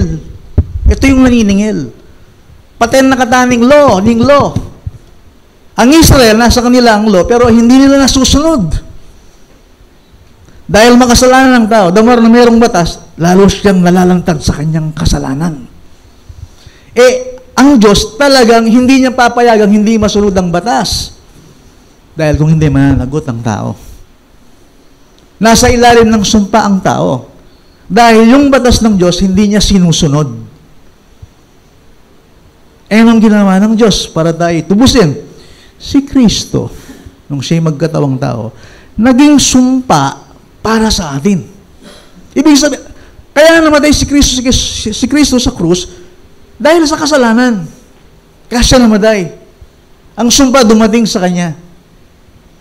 Ito yung naniningil. Pati ang nakataning law, ning law. Ang Israel, nasa kanila ang law, pero hindi nila nasusunod. Dahil makasalanan ng tao, the more na mayroong batas, lalo siyang nalalantad sa kanyang kasalanan. Ang Diyos talagang hindi niya papayagang hindi masunod ang batas. Dahil kung hindi, mananagot ang tao. Nasa ilalim ng sumpa ang tao. Dahil yung batas ng Diyos, hindi niya sinusunod. Anong ginawa ng Diyos para tayo tubusin? Si Kristo, nung siya'y magkatawang tao, naging sumpa para sa atin. Ibig sabihin, kaya namatay si Kristo sa krus dahil sa kasalanan. Kaya siya namatay. Ang sumpa dumating sa Kanya.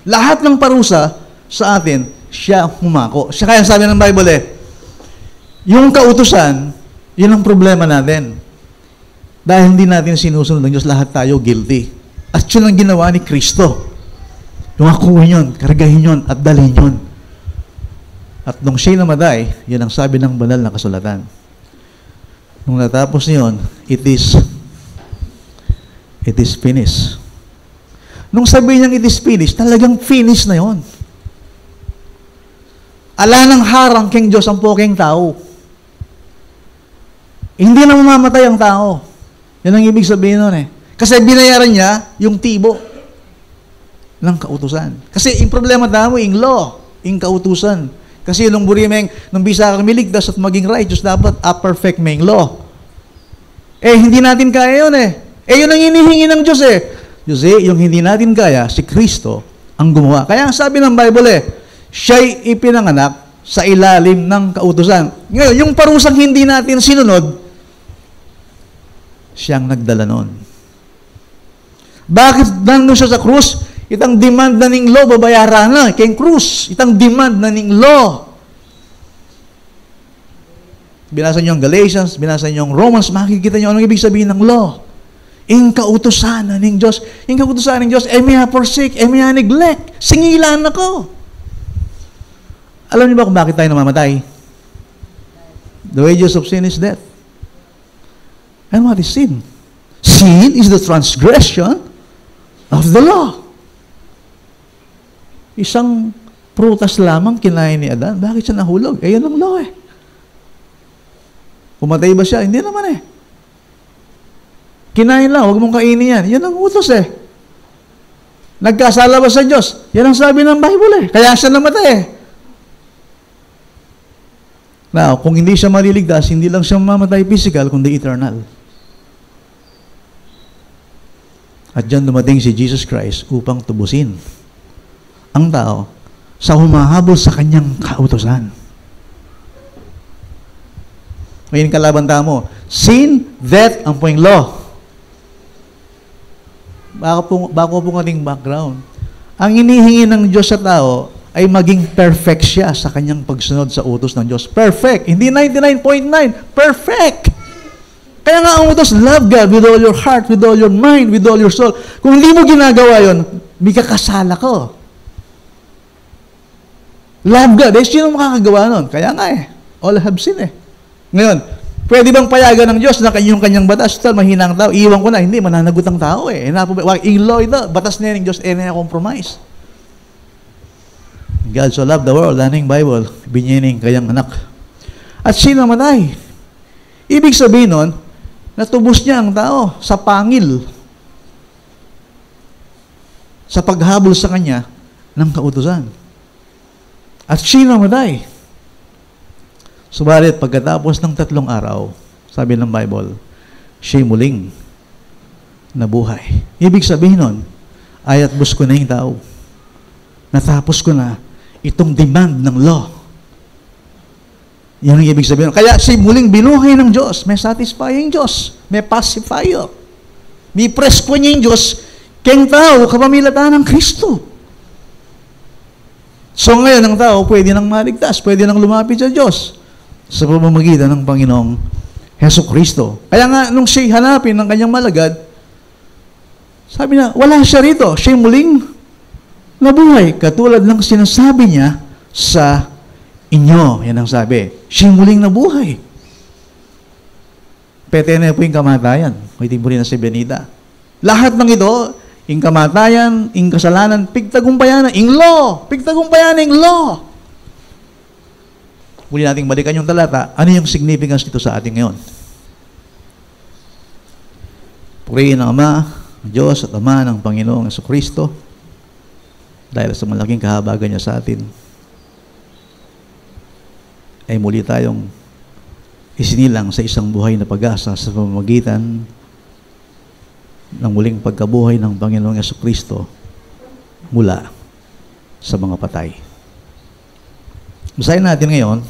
Lahat ng parusa sa atin, siya humako. Siya kaya sabi ng Bible yung kautusan, yun ang problema natin. Dahil hindi natin sinusunod ng Diyos, lahat tayo guilty. At yun ang ginawa ni Kristo. Yung akuhin yun, kargahin yun, at dalhin yun. At nung siya namatay, yun ang sabi ng banal na kasulatan. Nung natapos niyon, it is finished. Nung sabi niyang it is finished, talagang finish na yon. Ala ng harang king Diyos ang poking tao. Hindi na mamamatay ang tao. Yan ang ibig sabihin nun Kasi binayaran niya yung tibo ng kautusan. Kasi yung problema tao, yung law, yung kautusan. Kasi nung burimeng, nung bisa kang miligtas at maging righteous, dapat a-perfect may law. Hindi natin kaya yun yun ang hinihingi ng Diyos Diyos yung hindi natin kaya, si Kristo ang gumawa. Kaya ang sabi ng Bible siya'y ipinanganak sa ilalim ng kautusan. Ngayon, yung parusang hindi natin sinunod, siyang nagdala nun. Bakit nandun siya sa krus? Itang demand na ning law, babayaran na. Kaya krus, itang demand na ning law. Binasa niyo ang Galatians, binasa niyo ang Romans, makikita niyo anong ibig sabihin ng law. Ing kautusan na ning Diyos. Ing kautusan ng Diyos, may forsake, may neglect. Singilan ako. Alam niyo ba kung bakit tayo namamatay? The wages of sin is death. And what is sin? Sin is the transgression of the law. Isang prutas lamang kinain ni Adan. Bakit siya nahulog? Yun ang law Pumatay ba siya? Hindi naman Kinain lang, huwag mong kainin yan. Yan ang utos Nagkasala ba sa Diyos? Yan ang sabi ng Bible Kaya siya namatay Now, kung hindi siya maliligtas, hindi lang siya mamatay physical, kundi eternal. At dyan dumating si Jesus Christ upang tubusin ang tao sa humahabol sa kanyang kautusan. Ngayon kalaban mo, sin, death, ang poing law. Bako po ating background. Ang inihingi ng Diyos sa tao ay maging perfect siya sa kanyang pagsunod sa utos ng Diyos. Perfect. Hindi 99.9. Perfect. Kaya nga ang utos, love God with all your heart, with all your mind, with all your soul. Kung hindi mo ginagawa yon, may kakasala ko. Love God. Sino makakagawa nun? Kaya nga all have sinned Ngayon, pwede bang payagan ng Diyos na yung kanyang batas? Mahina ang tao. Iwan ko na. Hindi, mananagot ang tao In law ito, batas na ng Diyos, na compromise. God so loved the world, aning Bible, binyaning kayang anak. At siya namatay. Ibig sabihin nun, natubos niya ang tao sa pangil. Sa paghabol sa kanya ng kautusan. At siya namatay. Subalit, pagkatapos ng 3 araw, sabi ng Bible, siya muling nabuhay. Ibig sabihin nun, ayatbos ko na yung tao. Natapos ko na itong demand ng law. Yan ang ibig sabihin. Kaya siya muling binuhay ng Diyos. May satisfying Diyos. May pacifier. May presko niya yung Diyos. Kaya tao, kapamilatan ng Kristo. So ngayon, ang tao pwede nang maligtas. Pwede nang lumapit sa Diyos. Sa pamamagitan ng Panginoong Heso Kristo. Kaya nga, nung siya hanapin ng kanyang malagad, sabi na, wala siya rito. Siya muling nabuhay. Katulad ng sinasabi niya sa inyo. Yan ang sabi. Siya muling nabuhay. Pete na po yung kamatayan. May timburi na si Benita. Lahat ng ito, ing kamatayan, ing kasalanan, pigtagumpayan, ing law, pigtagumpayan, ing law. Muli nating balikan yung talata, ano yung significance dito sa atin ngayon? Purihin ang Ama, ang Diyos at Ama ng Panginoong Jesucristo dahil sa malaking kahabagan niya sa atin, ay muli tayong isinilang sa isang buhay na pag-asa sa pamamagitan ng muling pagkabuhay ng Panginoong Jesucristo mula sa mga patay. Basahin natin ngayon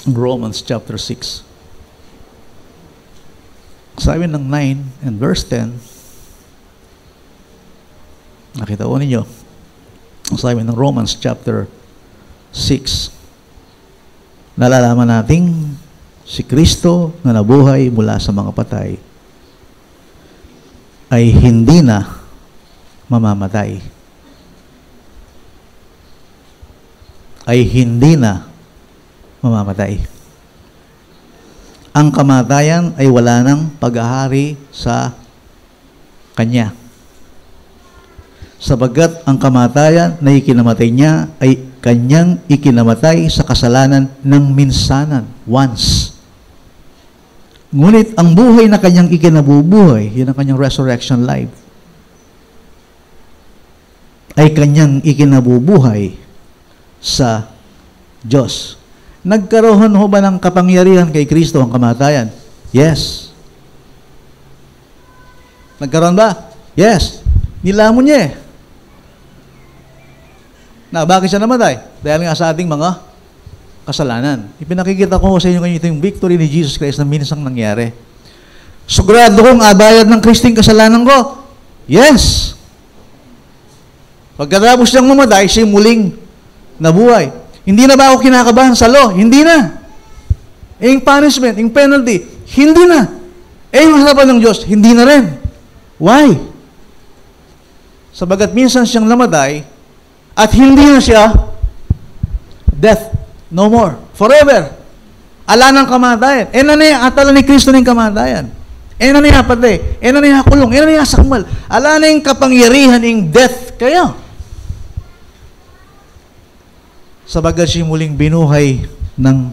Romans chapter 6. Sabi ng 9 and verse 10, nakita ko ninyo, sabi ng Romans chapter 6, nalalaman nating si Kristo na nabuhay mula sa mga patay ay hindi na mamamatay. Ay hindi na mamamatay. Ang kamatayan ay wala nang paghahari sa Kanya. Sabagat ang kamatayan na ikinamatay niya ay Kanyang ikinamatay sa kasalanan ng minsanan, once. Ngunit ang buhay na Kanyang ikinabubuhay, yun ang Kanyang resurrection life, ay Kanyang ikinabubuhay sa Diyos. Nagkaroon ho ba ng kapangyarihan kay Kristo ang kamatayan? Yes. Nagkaroon ba? Yes. Nilamon niya eh. Na, bakit siya namatay? Dahil nga sa ating mga kasalanan. Ipinakikita ko sa inyo ngayon ito yung victory ni Jesus Christ na minsang nangyari. Sigurado kong abayad ng Kristing kasalanan ko? Yes. Pagkatapos siyang mamatay, siya muling nabuhay. Hindi na ba ako kinakabahan sa law? Hindi na. Yung punishment, yung penalty, hindi na. Yung harapan ng Diyos, hindi na rin. Why? Sabagat minsan siyang namatay, at hindi na siya death, no more, forever. Ala ng kamatayan. Na niya atala ni Kristo ng kamatayan. Na niya patay. Na niya kulong. Na niya sakmal. Ala na yung kapangyarihan ng death kayo. Sabagat siya muling binuhay ng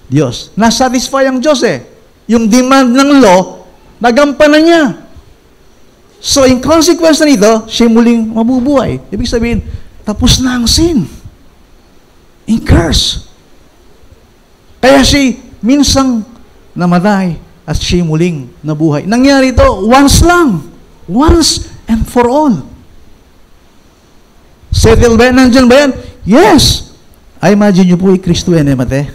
Diyos. Nasatisfy ang Diyos eh. Yung demand ng law, nagampanan niya. So, in consequence na nito, siya muling mabubuhay. Ibig sabihin, tapos na ang sin. In curse. Kaya siya minsang namatay at siya muling nabuhay. Nangyari ito once lang. Once and for all. Settled ba yan? Nandyan ba yan? Yes. I imagine nyo po, Kristo yan eh, mate.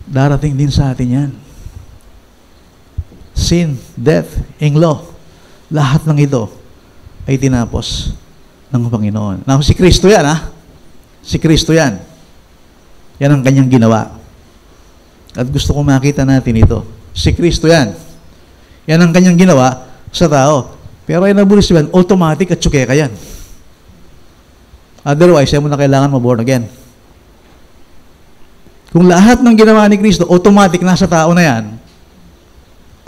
Darating din sa atin yan. Sin, death, in law. Lahat ng ito ay tinapos ng Panginoon. Now, si Kristo yan, ha? Si Kristo yan. Yan ang kanyang ginawa. At gusto ko makita natin ito. Si Kristo yan. Yan ang kanyang ginawa sa tao. Pero ay nabulis yan, automatic at tsukeka yan. Otherwise, yan mo na kailangan maborn again. Kung lahat ng ginawa ni Kristo, automatic nasa tao na yan,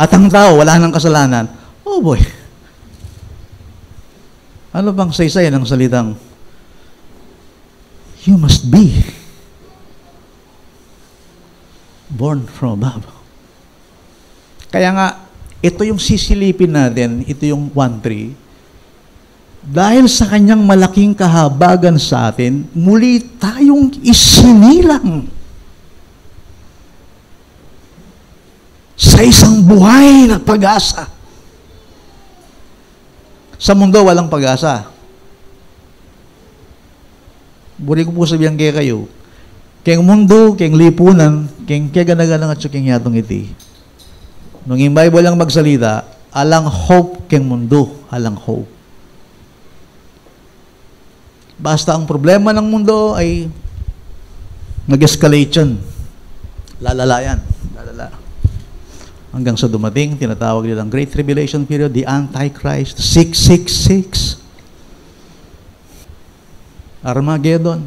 at ang tao, wala nang kasalanan, oh boy, ano bang saysay ng salitang, you must be born from above. Kaya nga, ito yung sisilipin natin, ito yung 1:3. Dahil sa kanyang malaking kahabagan sa atin, muli tayong isinilang sa isang buhay na pag-asa. Sa mundo, walang pag-asa. Buri ko po sabihan kaya kayo, kaya mundo, kaya lipunan, kaya ganaganang at kaya yatong iti. Nung yung Bible lang magsalita, alang hope kaya mundo, alang hope. Basta ang problema ng mundo ay nag-escalate yan. Lalala yan. Lalala. Hanggang sa dumating, tinatawag nilang Great Tribulation Period, the Antichrist, 666, Armageddon,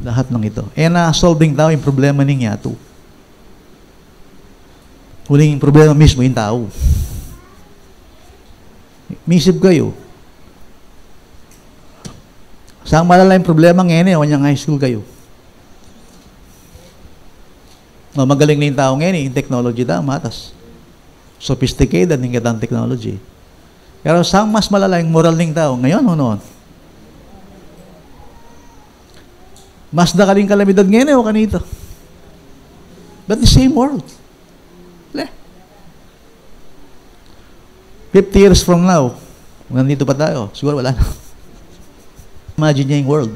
lahat ng ito. Na-solving tao yung problema ng yato. Huling problema mismo yung tao. Misip kayo. Saan malala yung problema ngayon, o niyang high school kayo? Magaling na yung tao ngayon, yung technology daw, matas. Sophisticated yung kitang technology. Pero saan mas malala yung moral ng tao? Ngayon o noon? Mas dakaling kalamidad ngayon o kanito? But the same world. 50 years from now, nandito pa tayo, siguro wala na. Imagine niya yung world.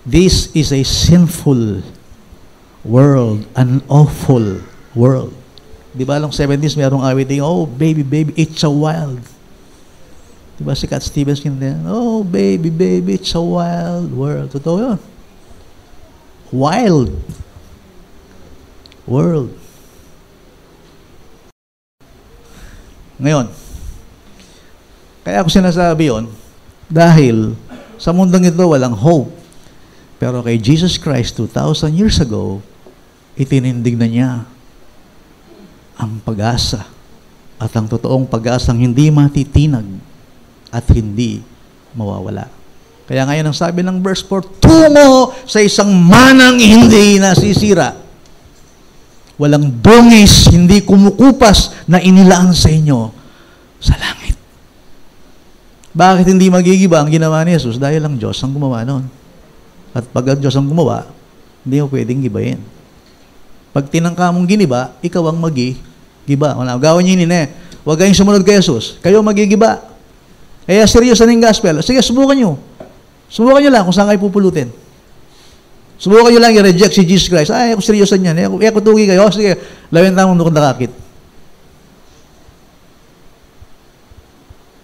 This is a sinful world, an awful world. Di ba, long 70s, mayroong awiting, oh, baby, baby, it's a wild. Di ba, si Cat Stevens yun, oh, baby, baby, it's a wild world. Totoo yun. Wild world. Ngayon, kaya ako sinasabi yun, dahil sa mundong ito walang hope. Pero kay Jesus Christ 2,000 years ago, itinindig na niya ang pag-asa at ang totoong pag-asang hindi matitinag at hindi mawawala. Kaya ngayon ang sabi ng verse 4, tungo sa isang manang hindi nasisira. Walang dungis, hindi kumukupas na inilaan sa inyo sa langit. Bakit hindi magigiba ang ginawa ni Jesus? Dahil ang Diyos ang gumawa noon. At pag ang Diyos ang gumawa, hindi mo pwedeng gibayin. Pag tinangka mong giniba, ikaw ang magigiba. Gawin niyo yun Huwag kayong sumunod kay Jesus. Kayo magigiba. Kaya seryoso na yung gospel. Sige, subukan nyo. Subukan nyo lang kung saan kayo pupulutin. Subukan nyo lang i-reject si Jesus Christ. Ay, ako seryosan yan. Ako tugi kayo. Sige, lawin tamang nukong nakakit.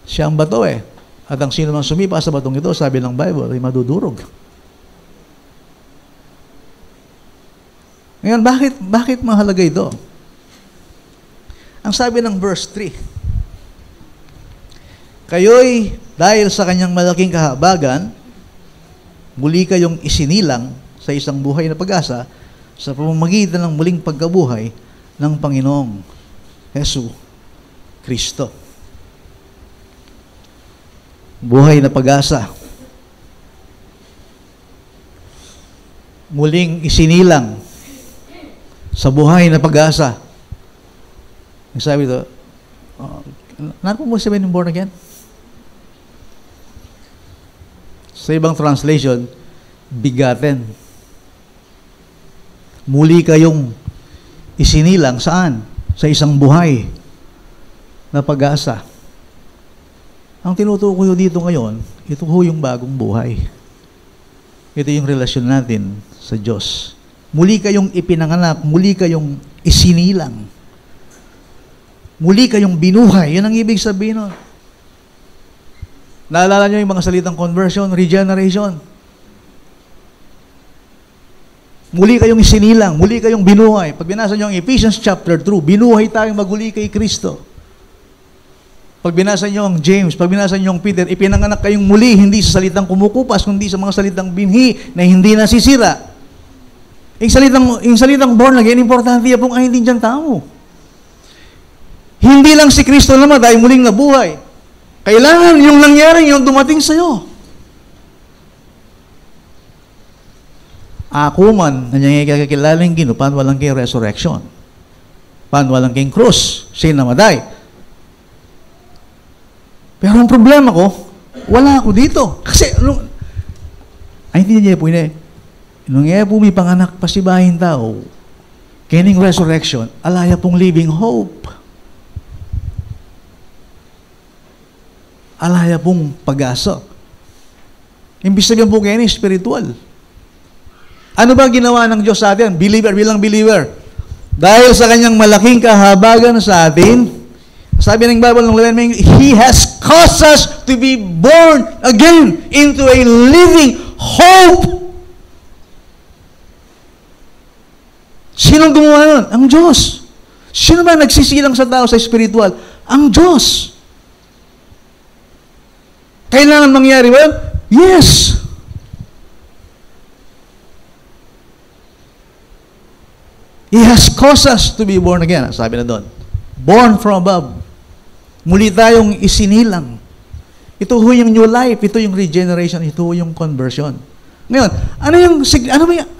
Siya ang bato At ang sino mang sumipa sa batong ito, sabi ng Bible, ay madudurog. Ngayon, bakit mahalaga ito? Ang sabi ng verse 3, kayo'y dahil sa kanyang malaking kahabagan, muli kayong isinilang sa isang buhay na pag-asa sa pamamagitan ng muling pagkabuhay ng Panginoong Hesu Kristo. Buhay na pag-asa. Muling isinilang sa buhay na pag-asa. Sabi ito, natin mo sabihin ng born again? Sa ibang translation, bigaten. Muli kayong isinilang saan? Sa isang buhay na pag-asa. Ang tinutukoy ko dito ngayon, ito ho yung bagong buhay. Ito yung relasyon natin sa Diyos. Muli kayong ipinanganak, muli kayong isinilang. Muli kayong binuhay. Yan ang ibig sabihin nun. Naalala nyo yung mga salitang conversion, regeneration. Muli kayong isinilang, muli kayong binuhay. Pag binasa nyo ang Ephesians chapter 2, binuhay tayong maguli kay Kristo. Pag binasa nyo ang James, pag binasa nyo ang Peter, ipinanganak kayong muli, hindi sa salitang kumukupas, kundi sa mga salitang binhi na hindi nasisira. Yung salitang born again, importante yan pong kaintindihan tao. Hindi lang si Kristo namatay, muling nabuhay. Kailangan yung nangyari, yung dumating sa'yo. Ako man, nangyayari kakilalang gino, paano walang kay resurrection? Paano walang kay cross? Siya namatay. Pero ang problema ko, wala ako dito. Kasi, ay, hindi niya po yun nung po may panganak pa si bahin tao, kining resurrection, alaya pong living hope. Alaya pong pag-asa. Imbis sabihin po kayo spiritual. Ano ba ginawa ng Diyos sa atin? Believer, bilang believer. Dahil sa kanyang malaking kahabagan sa atin, sabi ng Bible ng 11, He has caused us to be born again into a living hope. Sinong gumawa nun? Ang Diyos. Sino ba nagsisilang sa tao sa spiritual? Ang Diyos. Kailangan mangyari ba? Yes. He has caused us to be born again. Sabi na doon. Born from above. Muli tayong isinilang. Ito ho yung new life, ito yung regeneration, ito ho yung conversion. Ngayon,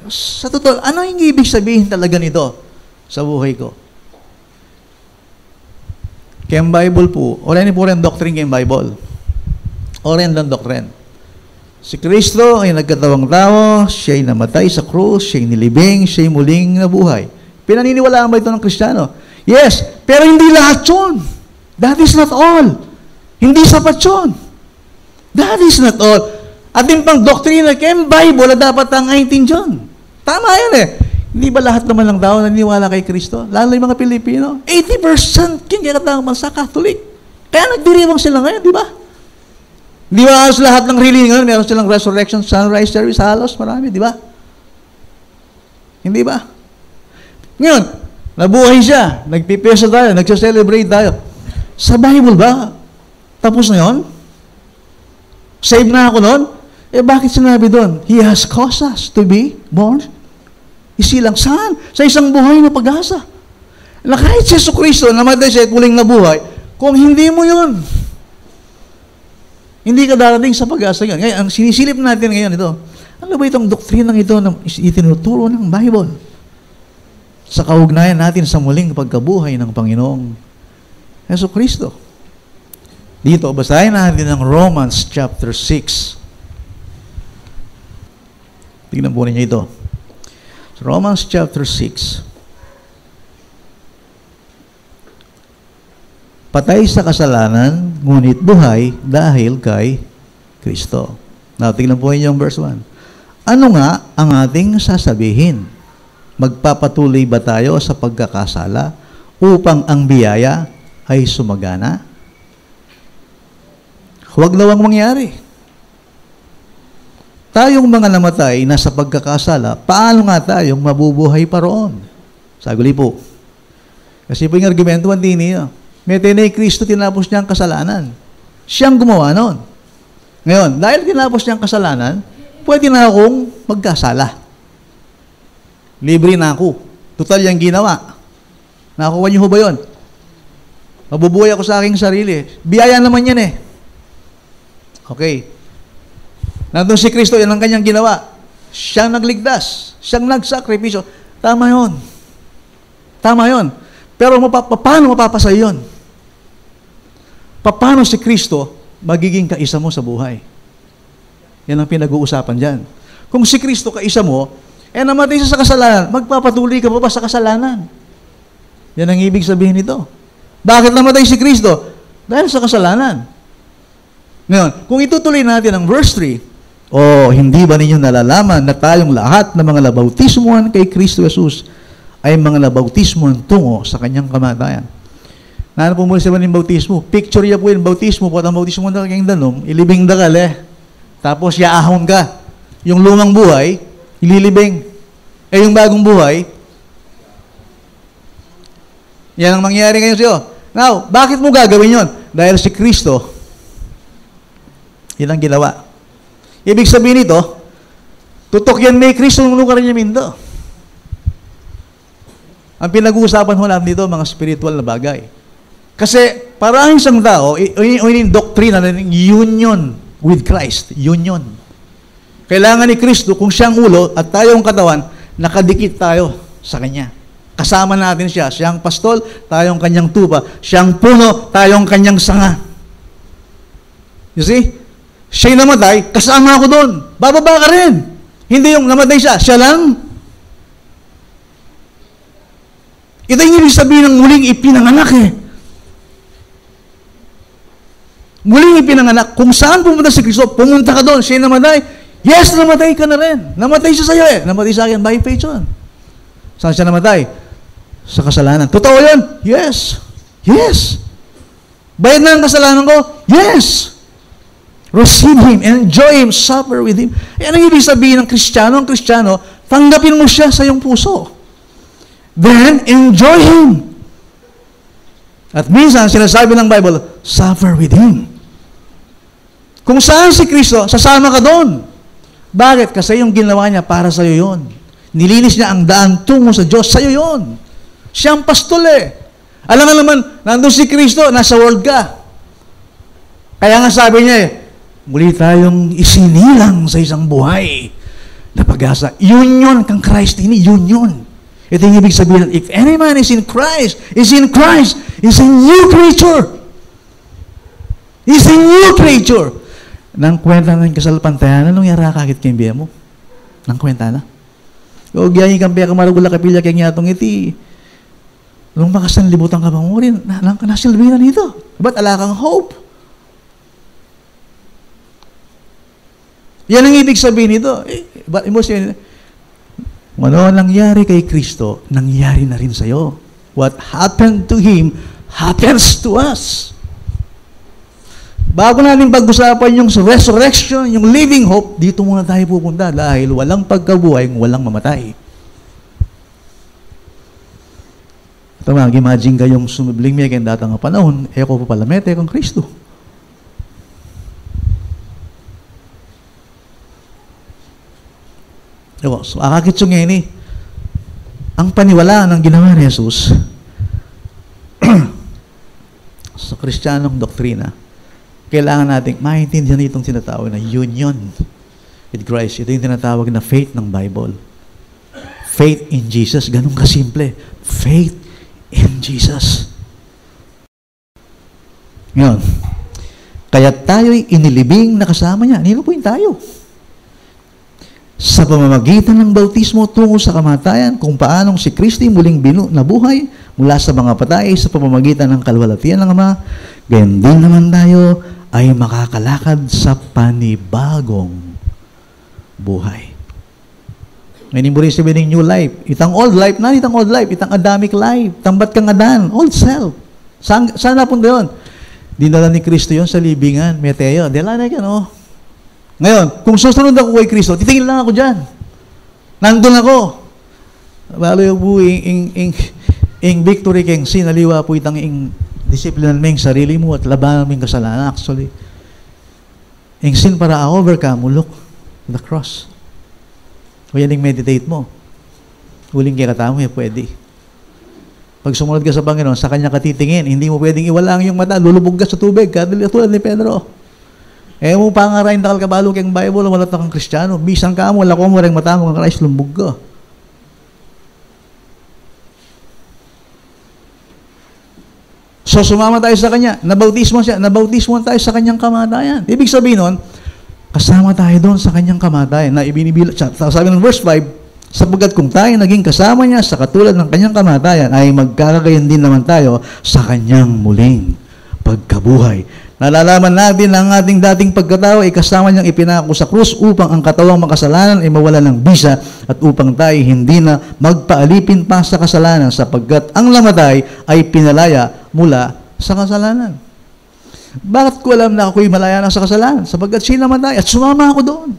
sa totoo, ano yung ibig sabihin talaga nito sa buhay ko? Kaya ang Bible po, oren po rin doctrine kaya ang Bible. Oren lang doctrine. Si Kristo ay nagkatawang tao, siya'y namatay sa krus, siya'y nilibing, siya'y muling nabuhay. Pinaniniwalaan ba ito ng Kristiyano? Yes, pero hindi lahat yun. That is not all. Hindi sapat yun. That is not all. Ating pang doktrina kaya ang Bible na dapat ang dyan. Tama yan eh. Hindi ba lahat naman ng tao naniniwala kay Kristo? Lalo yung mga Pilipino. 80% kinakatawang bansa Catholic. Kaya nagdiriwang sila ngayon, di ba? Di ba halos lahat ng religion ngayon, meron silang resurrection, sunrise service, halos marami, di ba? Hindi ba? Ngayon, nabuhay siya, nagpipeso tayo, nagsa-celebrate tayo. Sa Bible ba? Tapos na yun? Save na ako noon? Eh bakit sinabi doon? He has caused us to be born. Isilang saan? Sa isang buhay na pag-asa. Na kahit si Jesucristo, namatay siya at muling nabuhay, kung hindi mo yun, hindi ka darating sa pag-asa yun. Ngayon, ang sinisilip natin ngayon ito, ano ba itong doktrinang ito na itinuturo ng Bible? Sa kaugnayan natin sa muling pagkabuhay ng Panginoong Jesucristo. Dito, basahin natin ang Romans chapter 6. Tignan po ninyo ito. Romans chapter 6. Patay sa kasalanan, ngunit buhay dahil kay Kristo. Now, tignan po ninyo ang verse 1. Ano nga ang ating sasabihin? Magpapatuloy ba tayo sa pagkakasala upang ang biyaya ay sumagana? Huwag nawang mangyari. Tayong mga namatay na sa pagkakasala, paano nga tayong mabubuhay pa roon? Saguli po. Kasi po yung argumento, hindi niya. May tinay Kristo, tinapos niya ang kasalanan. Siyang gumawa noon. Ngayon, dahil tinapos niya ang kasalanan, pwede na akong magkasala. Libre na ako. Total yung ginawa. Nakakuha niyo ba yun? Mabubuhay ako sa aking sarili. Biyaya naman yan eh. Okay. Nandun si Kristo, yan ang kanyang ginawa. Siyang nagligtas. Siyang nagsakripisyo. Tama yun. Tama yun. Pero paano mapapasay yun? Paano si Kristo magiging kaisa mo sa buhay? Yan ang pinag-uusapan dyan. Kung si Kristo kaisa mo, namatay siya sa kasalanan, magpapatuloy ka pa ba sa kasalanan? Yan ang ibig sabihin nito. Bakit namatay si Kristo? Dahil sa kasalanan. Ngayon, kung itutuloy natin ang verse 3, hindi ba ninyo nalalaman na tayong lahat ng mga nabautismuhan kay Kristo Jesus ay mga nabautismuhan tungo sa kanyang kamatayan? Nano po muna sa yung bautismo? Picture niya po yung bautismo, po ang bautismo na kanyang danom, ilibing dakal tapos yaahon ka. Yung lumang buhay, ililibing. Yung bagong buhay, yan ang mangyayari ngayon sa'yo. Now, bakit mo gagawin yon? Dahil si Kristo, yun ang ginawa. Ibig sabihin nito, tutok yan may Kristo nung lugar niya mindo. Ang pinag-uusapan ho natin dito, mga spiritual na bagay. Kasi, parang isang tao, yung doktrina ng union with Christ. Union. Kailangan ni Kristo, kung siyang ulo at tayo ang katawan, nakadikit tayo sa Kanya. Kasama natin siya. Siyang pastol, tayong kanyang tupa. Siyang puno, tayong kanyang sanga. You see? Siya'y namatay, kasama ako doon. Bababa ka rin. Hindi yung namatay siya, siya lang. Ito yung ibig sabihin ng muling ipinanganak Muling ipinanganak. Kung saan pumunta si Kristo, pumunta ka doon. Siya'y namatay. Yes, namatay ka na rin. Namatay siya sa'yo Namatay sa akin by faith yun. Saan siya namatay? Sa kasalanan. Totoo yun? Yes. Yes. Bayad na ang kasalanan ko? Yes. Receive Him, enjoy Him, suffer with Him. Yan ang ibig sabihin ng Kristiyano. Ang Kristiyano, tanggapin mo siya sa iyong puso. Then, enjoy Him. At minsan, sinasabi ng Bible, suffer with Him. Kung saan si Kristo, sasama ka doon. Bakit? Kasi yung ginawa niya para sa iyo yun. Nilinis niya ang daan tungo sa Diyos, sa iyo yun. Siya ang pastol Alam nga naman, nandun si Kristo, nasa world ka. Kaya nga sabi niya muli tayong isinilang sa isang buhay na pag-asa. Union kang Christ ini, union. Ito yung ibig sabihin, if any man is in Christ, is a new creature. Is a new creature. Nang kwenta ng kasalpantayan, anong yara kakit kayong mo? Nang kwenta na? O gyayin kang peka maragula kapilya kaya nga itong iti. Nung makasanlibutan ka bang mo rin, nasilbi na nito. Ba't ala kang hope? Yan ang ibig sabihin nito. Ba't mo siya, ano nangyari kay Kristo, nangyari na rin sa'yo. What happened to Him, happens to us. Bago natin pag-usapan yung resurrection, yung living hope, dito muna tayo pupunta dahil walang pagkabuhay, walang mamatay. Ito mag-imagine kayong sumibling may kayong datang panahon, ko pa palamete kang Kristo. So, akakit yung ngayon ang paniwala ng ginawa ni Jesus sa Kristiyanong doktrina, kailangan natin maintindihan itong tinatawag na union with Christ. Ito yung tinatawag na faith ng Bible. Faith in Jesus. Ganun kasimple. Faith in Jesus. Ngayon, kaya tayo'y inilibing na kasama niya. Nino po yung tayo? Sa pamamagitan ng bautismo tungo sa kamatayan, kung paanong si Kristo muling nabuhay mula sa mga patay sa pamamagitan ng kalwalhatian ng Ama, gayon din naman tayo ay makakalakad sa panibagong buhay. Ngayon mo rin sabihin new life. Itang old life na, itang old life. Itang Adamic life. Tambat kang Adan. Old self. Saan napunta yun? Dinala ni Kristo yun sa libingan. Meteo. Dila na yan, oh. Ngayon, kung susunod ako kay Kristo, titingin lang ako dyan. Nandun ako. Balo yung po, ing victory keng sinaliwa po itang ing disiplinan mo yung sarili mo at labanan mo yung kasalanan. Actually, ing sin para overcome mo, look the cross. O yan yung meditate mo. Huling kaya katamo, pwede. Pag sumunod ka sa Panginoon, sa Kanya katitingin, hindi mo pwedeng iwalang yung mata, lulubog ka sa tubig, katulad ni Pedro. Mo pangarain takal kabalo keng Bible, wala ta kang Kristiyano. Bisan ka mo, lako mo rin mata mo kang Christ, lumbog ka. So, sumama tayo sa Kanya. Nabautismo siya. Nabautismo tayo sa Kanyang kamatayan. Ibig sabihin nun, kasama tayo doon sa Kanyang kamatayan. Na ibinibilang, sabi ng verse 5, sapagkat kung tayo naging kasama niya sa katulad ng Kanyang kamatayan, ay magkakagayon din naman tayo sa Kanyang muling pagkabuhay. Nalalaman natin na ang ating dating pagkatao ay kasama niyang ipinako sa krus upang ang katawang makasalanan ay mawala ng bisa at upang tayo hindi na magpaalipin pa sa kasalanan sapagkat ang namatay ay pinalaya mula sa kasalanan. Bakit ko alam na ako'y malaya na sa kasalanan? Sapagkat siya namatay at sumama ako doon.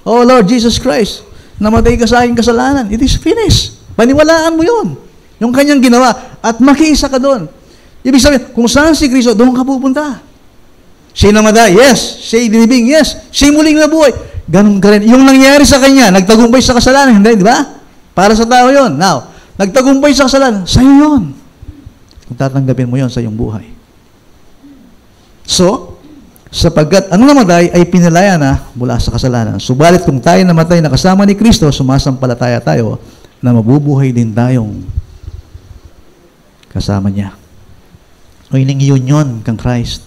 Oh Lord Jesus Christ, namatay ka sa aking kasalanan. It is finished. Paniwalaan mo yun. Yung Kanyang ginawa at makiisa ka doon. Ibig sabihin, kung saan si Kristo, doon ka pupunta. Siya namatay, yes. Siya dinibing, yes. Siya muling nabuhay. Ganun ka rin. Yung nangyari sa Kanya, nagtagumpay sa kasalanan, hindi, di ba? Para sa tao yon. Now, nagtagumpay sa kasalanan, sa'yo yun. Kung tatanggapin mo yon sa iyong buhay. So, sapagkat ang namatay ay pinalaya na mula sa kasalanan. Subalit kung tayo namatay na kasama ni Kristo, sumasampalataya tayo na mabubuhay din tayong kasama niya. O ining union kang Christ.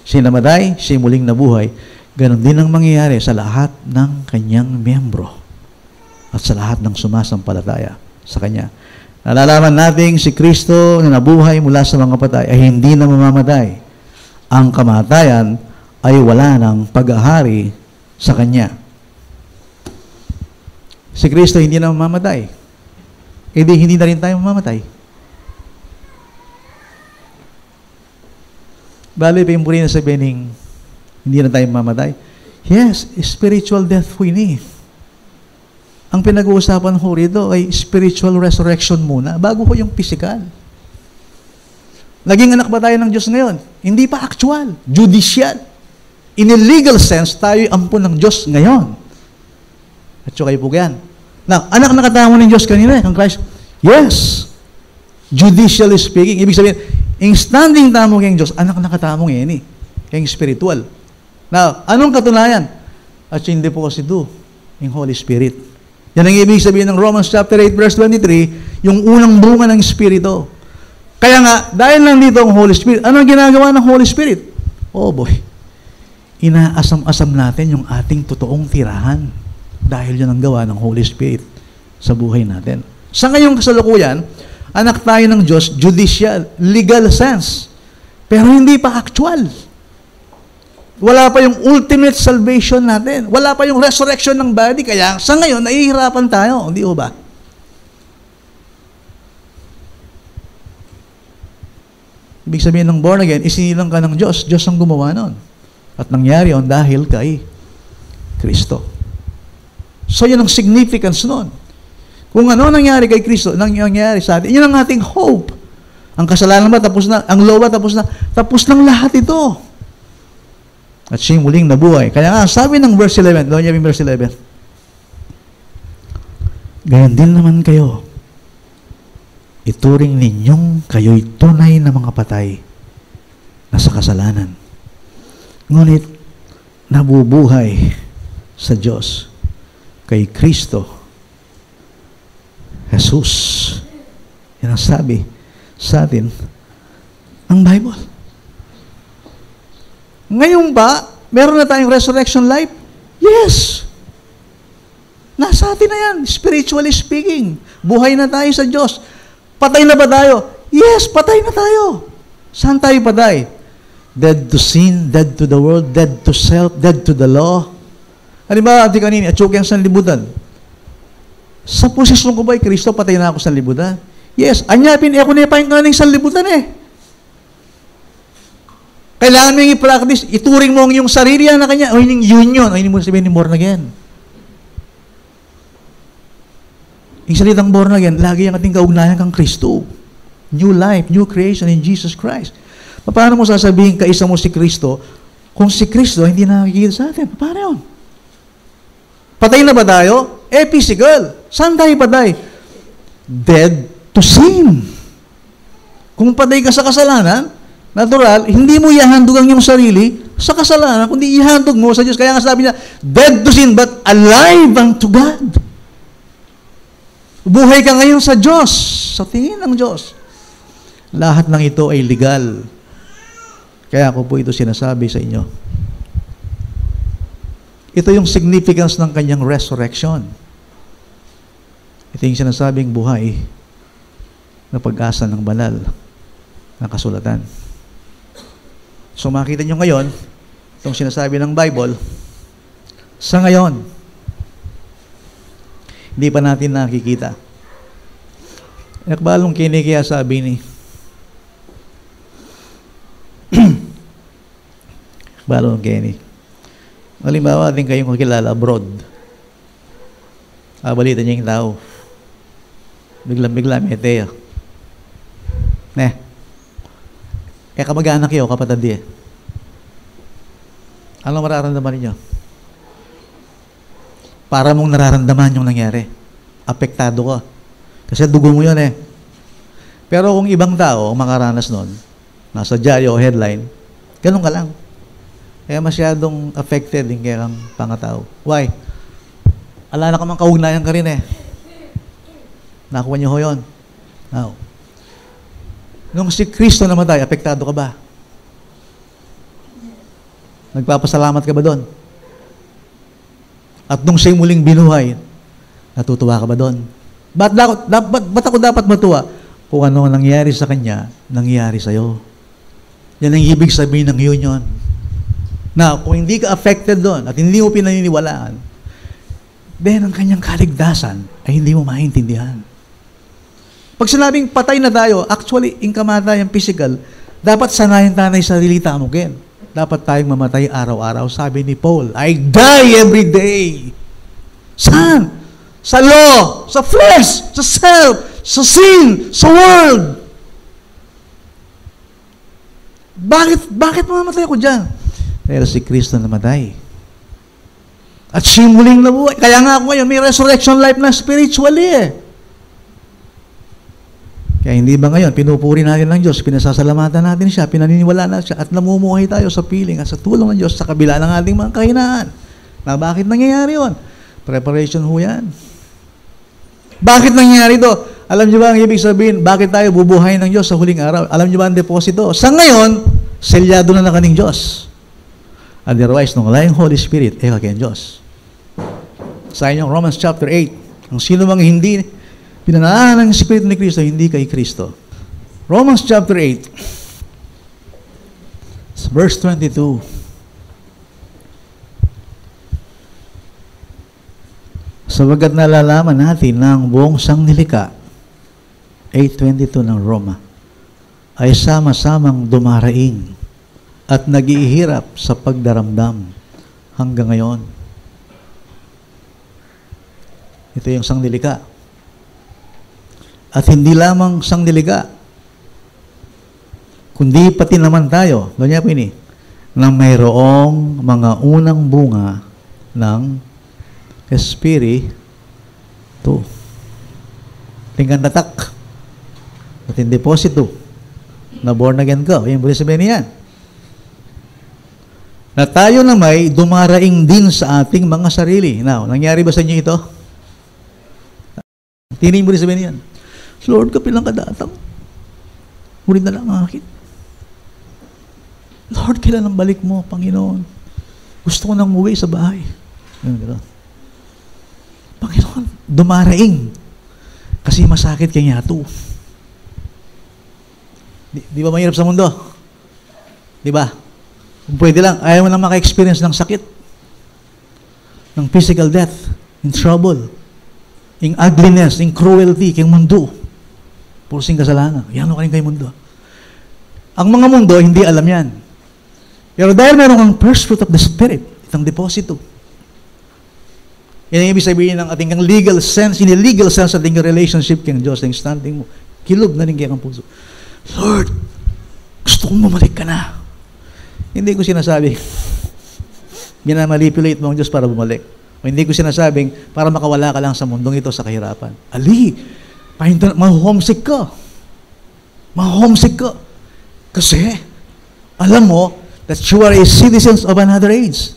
Siya namatay, siya muling nabuhay. Ganon din ang mangyayari sa lahat ng Kanyang miyembro at sa lahat ng sumasampalataya sa Kanya. Nalalaman natin si Kristo na nabuhay mula sa mga patay ay hindi na mamamatay. Ang kamatayan ay wala ng paghahari sa Kanya. Si Kristo hindi na mamamatay. Hindi na rin tayo mamamatay. Bali, pa yung puri na sabihin, hindi na tayo mamatay. Yes, spiritual death po ini. Ang pinag-uusapan ko rito ay spiritual resurrection muna, bago ko yung physical. Naging anak ba tayo ng Diyos ngayon? Hindi pa actual, judicial. In a legal sense, tayo ampun ng Diyos ngayon. At so kayo po yan. Now, anak na katamo ng Diyos kanina, kang Christ. Yes. Judicially speaking, ibig sabihin, yung standing tamo kayong Diyos, anak nakatamong yan eh. Kayong spiritual. Now, anong katunayan? At hindi po kasi ito, yung Holy Spirit. Yan ang ibig sabihin ng Romans chapter 8, verse 23, yung unang bunga ng Espiritu. Kaya nga, dahil lang dito ang Holy Spirit, ano ang ginagawa ng Holy Spirit? Oh boy, inaasam-asam natin yung ating totoong tirahan dahil yun ang gawa ng Holy Spirit sa buhay natin. Sa ngayong kasalukuyan, anak tayo ng Diyos, judicial, legal sense. Pero hindi pa actual. Wala pa yung ultimate salvation natin. Wala pa yung resurrection ng body. Kaya sa ngayon, nahihirapan tayo. Hindi ba? Ibig sabihin ng born again, isinilang ka ng Diyos. Diyos ang gumawa nun. At nangyari yun dahil kay Kristo. So yun ang significance nun. Kung ano nangyari kay Kristo, nangyari sa atin, yun ang ating hope. Ang kasalanan ba tapos na? Ang law ba tapos na? Tapos ng lahat ito. At siya muling nabuhay. Kaya nga, sabi ng verse 11, doon niya yung verse 11, gayon din naman kayo, ituring ninyong kayo'y tunay na mga patay na sa kasalanan. Ngunit, nabubuhay sa Diyos kay Kristo Jesus. Yan ang sabi sa atin ng Bible. Ngayon ba, meron na tayong resurrection life? Yes! Nasa atin na yan, spiritually speaking. Buhay na tayo sa Diyos. Patay na ba tayo? Yes, patay na tayo. Saan tayo patay? Dead to sin, dead to the world, dead to self, dead to the law. Ano ba, ati kanini, at yung sanlibutan? Sa posisyon ko ba, Kristo, patay na ako sa sanlibutan? Yes, anyapin, ako na yung kaning sanlibutan eh. Kailangan mo yung i-practice, ituring mo yung sarili na kanya, o yung union, o yung mo sabihin ni born again. Yung salitang born again, lagi ang ating kaugnayan kang Kristo. New life, new creation in Jesus Christ. Paano mo sasabihin kaisa mo si Kristo, kung si Kristo hindi nakikita sa atin? Paano yun? Patay na ba tayo? Physical. Saan tayo patay? Dead to sin. Kung patay ka sa kasalanan, natural, hindi mo ihandog ang iyong sarili sa kasalanan, kundi ihandog mo sa Diyos. Kaya nga sabi niya, dead to sin, but alive unto God. Buhay ka ngayon sa Diyos, sa tingin ng Diyos. Lahat ng ito ay legal. Kaya ako po ito sinasabi sa inyo. Ito yung significance ng kanyang resurrection. Ito yung sinasabing buhay na pag-asa ng banal na kasulatan. So makita nyo ngayon, itong sinasabi ng Bible, sa ngayon, hindi pa natin nakikita. Nakbalong kini kaya sabi ni balong kini. Halimbawa, din kayong kakilala abroad. Balita niya yung tao. Biglang-bigla, may teya. Kaya kamag-anak kayo, kapatid di. Anong mararamdaman ninyo? Para mong nararamdaman yung nangyari. Apektado ka. Kasi dugo mo yun eh. Pero kung ibang tao ang makaranas nun, nasa dyaryo o headline, ganun ka lang. Kaya masyadong affected din kaya kang pangatao. Why? Ala na ka mang kaugnayan ka rin eh. Nakuha niyo ho yun. Now, nung si Kristo namatay, apektado ka ba? Nagpapasalamat ka ba doon? At nung siya'y muling binuhay, natutuwa ka ba doon? Ba't ako dapat matuwa? Kung ano nangyari sa kanya, nangyari sa'yo. Yan ang ibig sabihin ng union. Now, kung hindi ka affected doon at hindi mo pinaniniwalaan, then ang kanyang kaligtasan ay hindi mo maintindihan. Pag sinabing patay na tayo, actually, yung kamatayan physical, dapat sanayin tayo sa sarili tamukin. Dapat tayong mamatay araw-araw. Sabi ni Paul, I die every day. Saan? Sa law, sa flesh, sa self, sa sin, sa world. Bakit mamamatay ako dyan? Pero si Kristo namatay. At siya muling nabuhay. Kaya nga ako ngayon, may resurrection life na spiritually eh. Kaya hindi ba ngayon, pinupuri natin ng Diyos, pinasasalamatan natin siya, pinaniniwala na siya, at namumuhay tayo sa piling at sa tulong ng Diyos sa kabila ng ating mga kahinaan. Na bakit nangyayari yun? Preparation ho yan. Bakit nangyayari ito? Alam niyo ba ang ibig sabihin, bakit tayo bubuhayin ng Diyos sa huling araw? Alam niyo ba ang deposito? Sa ngayon, selyado na kaning Diyos. Otherwise, nung wala yung Holy Spirit, kayong Diyos. Sa inyong Romans chapter 8, ang sino mang hindi pinanaan ng Espiritu ni Kristo, hindi kay Kristo. Romans chapter 8, verse 22. Sabagat nalalaman natin na ang buong sanglilikha, 8:22 ng Roma, ay sama-samang dumaraing at nag-iihirap sa pagdaramdam hanggang ngayon. Ito yung sanglilikha. At hindi lamang sanglilikha, kundi pati naman tayo, ganyan po ini, na mayroong mga unang bunga ng Espiritu. Tingnan tatak. At in deposito na born again ka. Yung bulis sabihin niyan. Na tayo na may dumaraing din sa ating mga sarili. Now, nangyari ba sa inyo ito? Tinin mo rin sabihin niyan. Lord, kapilang kadatang. Ngunit na lang ang akin. Lord, kailan ang balik mo, Panginoon? Gusto ko nang umuwi sa bahay. Gano'n. Panginoon, dumaraing. Kasi masakit kay Yato. Di ba mahirap sa mundo? Di ba? Kung pwede lang, ayaw mo nang maka-experience ng sakit. Ng physical death. In trouble. In ugliness. In cruelty. Kay mundo. Pursing kasalanan. Yan o kanin kay mundo. Ang mga mundo, hindi alam yan. Pero dahil meron kang first fruit of the Spirit, itong deposito. Yan ang ibig sabihin ng ating legal sense, in a legal sense, ating relationship kang Diyos, ng standing mo. Kilog na rin kaya kang puso. Lord, gusto kong bumalik ka na. Hindi ko sinasabing, minamanipulate mo ang Diyos para bumalik. O hindi ko sinasabing, para makawala ka lang sa mundong ito sa kahirapan. Ali, ma-homesick ka. Ma-homesick ka. Kasi, alam mo, that you are a citizens of another age.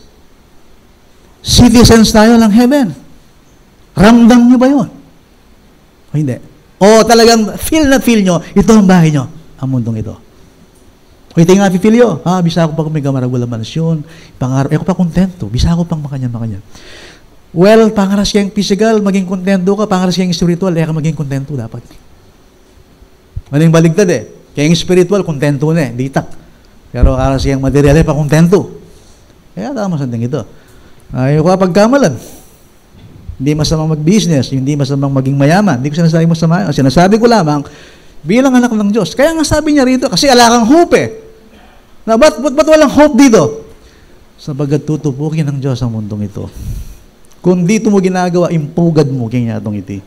Citizens tayo ng heaven. Ramdam nyo ba yun? O hindi? O talagang feel nyo, ito ang bahay nyo, ang mundong ito. O ito yung feel nyo, bisa ako pa may gamarag wala mansyon, pangarap, ako pa kontento, bisa ako pang makanyan. Well, pangaras kayang physical, maging kontento ka, pangaras kayang spiritual, kaya ka maging kontento dapat. Maling baligtad Kaya yung spiritual, kontento na ditak. Pero karas kayang material, pa kontento. Kaya tama sa ito. Ayaw ko pagkamalan. Hindi masamang mag-business, hindi masamang maging mayaman. Hindi ko sinasabi masama. Sinasabi ko lamang, bilang anak ng Diyos. Kaya nga sabi niya rito, kasi ala kang hope Na ba't walang hope dito? Sabagat tutupukin ng Diyos ang mundong ito. Kung dito mo ginagawa, impugad mo kanya itong iti.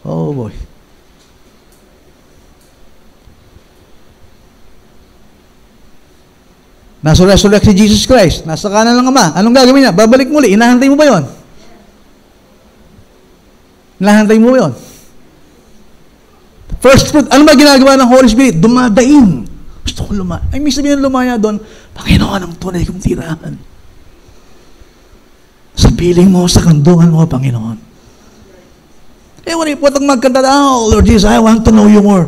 Oh boy. Nasa resurrect si Jesus Christ. Nasa kanan ng Ama. Anong gagawin niya? Babalik muli. Inahantay mo ba yun? Inahantay mo ba yun? First fruit. Ano ba ginagawa ng Holy Spirit? Dumadaing. Gusto ko lumaya. Ay, may sabihin lumaya doon, Panginoon ang tunay kong tirahan. Sa piling mo, sa kandungan mo, Panginoon. Ewan, ipotang magkanta, oh, Lord Jesus, I want to know you more.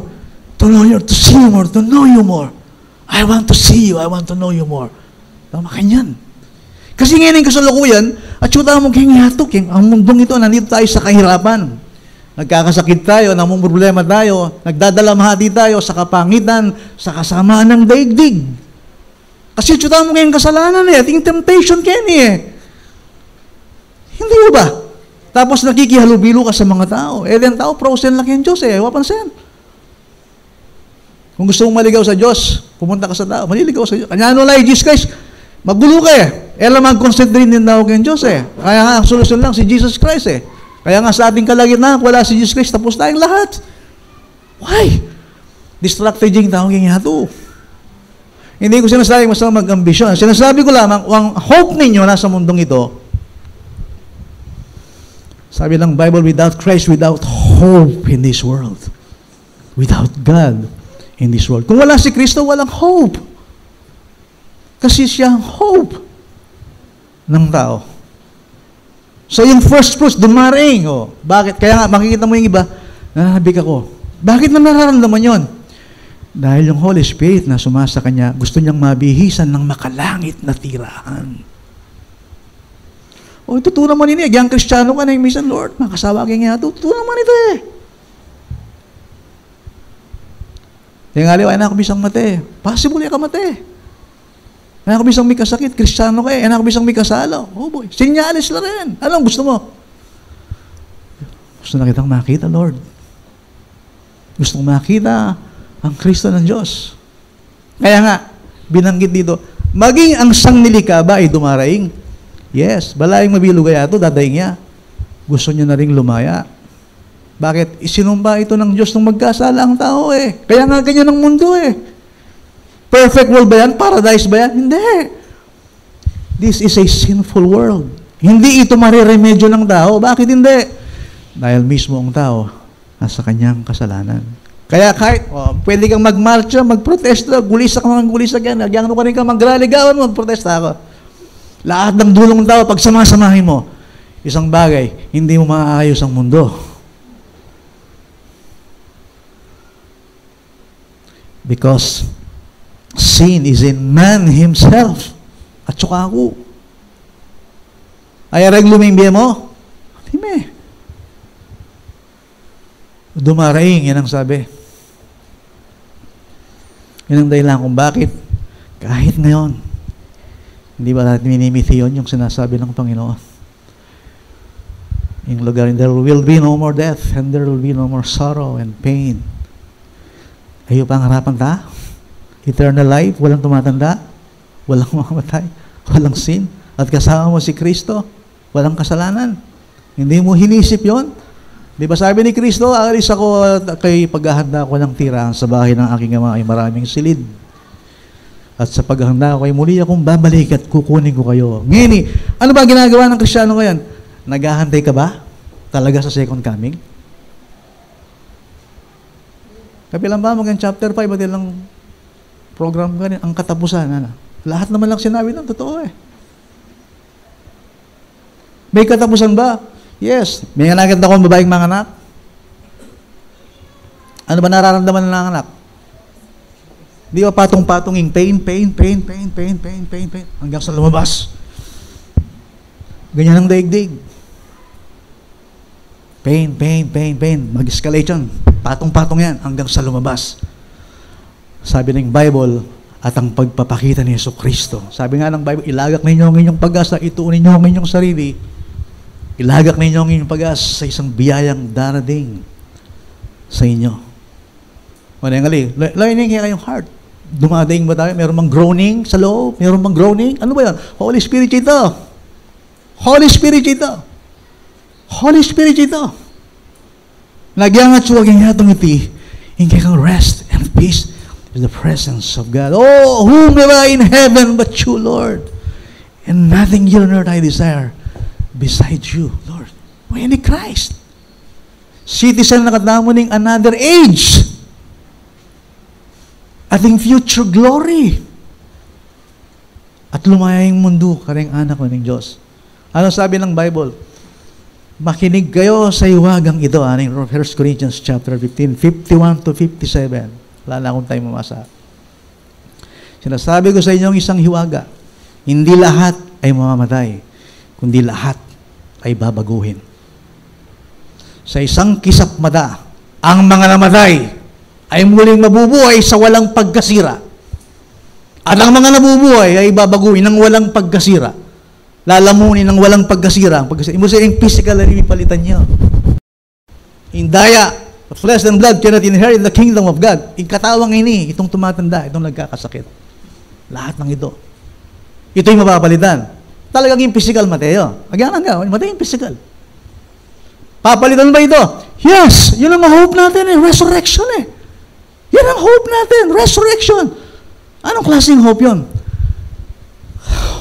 To know you, to see you more, to know you more. I want to see you. I want to know you more. Tama kanyan. Kasi ngayon yung kasalukuyan, at syuta mo kayong yatok. Ang mundong ito, nandito tayo sa kahirapan. Nagkakasakit tayo, namang problema tayo, nagdadalamhati tayo sa kapangitan, sa kasamaan ng daigdig. Kasi syuta mo kayong kasalanan ating temptation kayo Hindi mo ba? Tapos nakikihalubilo ka sa mga tao. Then tao, prosen lang yung Diyos wapansin. Kung gusto mong maligaw sa Diyos, pumunta ka sa tao, maliligaw sa Diyos. Kanya like Jesus Christ, magulo ka Ela mag-concentrate din daw kay Diyos Kaya nga, ang solusyon lang si Jesus Christ Kaya nga sa ating kalagitnaan, wala si Jesus Christ, tapos tayong lahat. Why? Distracting tao kay Yato. Hindi ko sinasabi masama mag-ambisyon. Sinasabi ko lamang, ang hope ninyo nasa mundong ito, sabi ng Bible, without Christ, without hope in this world. without God in this world. Kung wala si Kristo, walang hope. Kasi siya ang hope ng tao. So yung first fruits, dumaring. Oh, bakit? Kaya nga, makikita mo yung iba, nananabik ako. Bakit na nararamdaman yon? Dahil yung Holy Spirit na sumasa kanya, gusto niyang mabihisan ng makalangit na tirahan. O, totoo naman ini. Yang Kristiyano ka na yung minsan, Lord, makasawa ka nga. Totoo naman ito eh. Tingali, ay na ako bisang mate. Possible ka mate. Ay na ako bisang may kasakit. Kristiyano ka eh. Ay na ako bisang may kasalo. Oh boy, sinyalis na rin. Anong gusto mo? Gusto na kitang makita, Lord. Gusto kong makita ang Kristo ng Diyos. Kaya nga, binanggit dito, maging ang sangnilika ba ay dumaraing? Yes, balayang mabilugaya ito, dadaing niya. Gusto niya na rin lumaya. Bakit? Isinumba ito ng Diyos nung magkasala ang tao eh. Kaya nga ganyan ang mundo eh. Perfect world ba yan? Paradise ba yan? Hindi. This is a sinful world. Hindi ito mariremedyo ng tao. Bakit hindi? Dahil mismo ang tao nasa kanyang kasalanan. Kaya kahit pwede kang magmarcha, magprotesta, gulisak ng gulisak yan. Nagyano ka rin ka magraligawan mo, magprotesta ako. Lahat ng dulong tao, pag samasamahin mo, isang bagay, hindi mo maaayos ang mundo. Because sin is in man himself. At saka ako. Ay arag lumimbiya mo? Hindi. Dumaraing, yan ang sabi. Yan ang dahilan kung bakit kahit ngayon, hindi ba natin minimithi yun yung sinasabi ng Panginoon? Yung lugar, there will be no more death and there will be no more sorrow and pain. Ayaw pa ang harapan ta? Eternal life, walang tumatanda, walang mamamatay, walang sin, at kasama mo si Kristo, walang kasalanan. Hindi mo hinisip yon. Di ba sabi ni Kristo, alis ako kay paghahanda ko ng tirahan sa bahay ng aking ama ay maraming silid. At sa paghahanda ko ay muli akong babalik at kukunin ko kayo. Ngayon, ano ba ginagawa ng Kristiyano ngayon? Naghahantay ka ba talaga sa second coming? Kapilang ba mga chapter 5 at ilang program ganyan, ang katapusan. Ano? Lahat naman lang sinabi nun, totoo eh. May katapusan ba? Yes. May nakita akong babaeng mga anak. Ano ba nararamdaman ng anak? Di ba patong-patonging pain, hanggang sa lumabas. Ganyan ang daigdig. Pain. Mag-escalate yan. Patong-patong yan hanggang sa lumabas. Sabi ng Bible, at ang pagpapakita ni Jesucristo. Sabi nga ng Bible, ilagak ninyo ang inyong pag-asa, ituunin ninyo ang inyong sarili. Ilagak ninyo ang inyong pag-asa sa isang biyayang darating sa inyo. Manengali, lining kaya kayong heart. Dumadaing ba tayo? Meron bang groaning sa loob? Meron bang groaning? Ano ba yan? Holy Spirit ito. Holy Spirit ito. Holy Spirit ito. Nagyang at suwaging yatong iti, ingkay kang rest and peace in the presence of God. Oh, whom have I in heaven but you, Lord? And nothing here on earth I desire besides you, Lord. Why ni Christ? Citizen na katamo ning another age. Ating future glory. At lumayang mundo, karing anak ko ng Diyos. Ano sabi ng Bible? Makinig kayo sa iwagang ito, aning 1 Corinthians chapter 15, 51 to 57. Wala na akong tayo mamasa. Sinasabi ko sa inyo isang hiwaga, hindi lahat ay mamamatay, kundi lahat ay babaguhin. Sa isang kisap mata, ang mga namatay ay muling mabubuhay sa walang pagkasira. At ang mga nabubuhay ay babaguhin ng walang pagkasira. Lalamunin ng walang pagkasira. Mo sa yung physical na ipalitan niyo. Indaya, flesh and blood cannot inherit the kingdom of God. Yung katawang ini, itong tumatanda, itong nagkakasakit. Lahat ng ito. Ito yung mapapalitan. Talagang yung physical, Mateo. Agyanan ka, Mateo yung physical. Papalitan ba ito? Yes! Yun ang hope natin eh. Resurrection eh. Yan ang hope natin. Resurrection. Anong klaseng hope yun?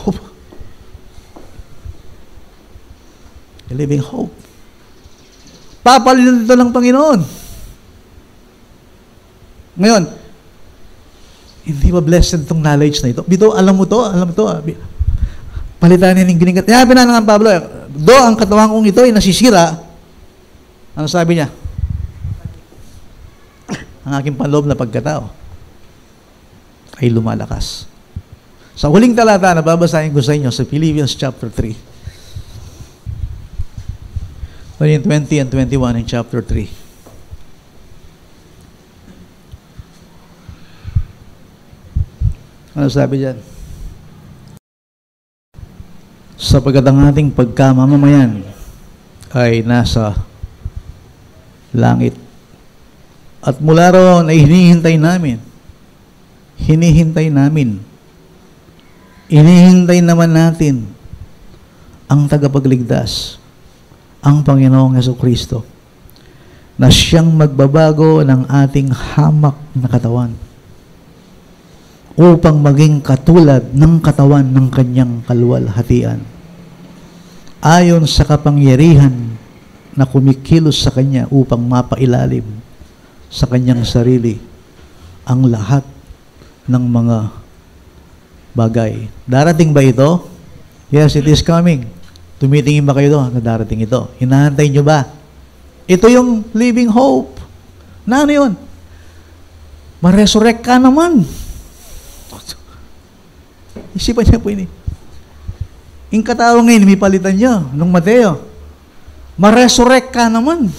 Hope. A living hope. Papalitan ito ng Panginoon. Ngayon, hindi ba blessed itong knowledge na ito? Bito, alam mo to? Palitan niya ng ginigat. Kaya pinanangan Pablo, do ang katawan kong ito ay nasisira. Ano sabi niya? Ang aking panloob na pagkatao ay lumalakas. Sa huling talata na babasahin ko sa inyo sa Philippians chapter 3. 20 and 21 in chapter 3. Ano sabi diyan? Sapagkat ang ating pagkamamamayan ay nasa langit. At mula roon ay hinihintay naman natin ang tagapagligtas, ang Panginoong Jesucristo, na siyang magbabago ng ating hamak na katawan upang maging katulad ng katawan ng kanyang kaluwalhatian, ayon sa kapangyarihan na kumikilos sa kanya upang mapailalim sa kanyang sarili ang lahat ng mga bagay. Darating ba ito? Yes, it is coming. Tumitingin ba kayo doon na darating ito? Hinahantay nyo ba? Ito yung living hope. Na ano yun? Ma-resurrect ka naman. Isipan niya po ini. Yung katao ngayon, may palitan niyo nung Mateo. Ma-resurrect ka naman.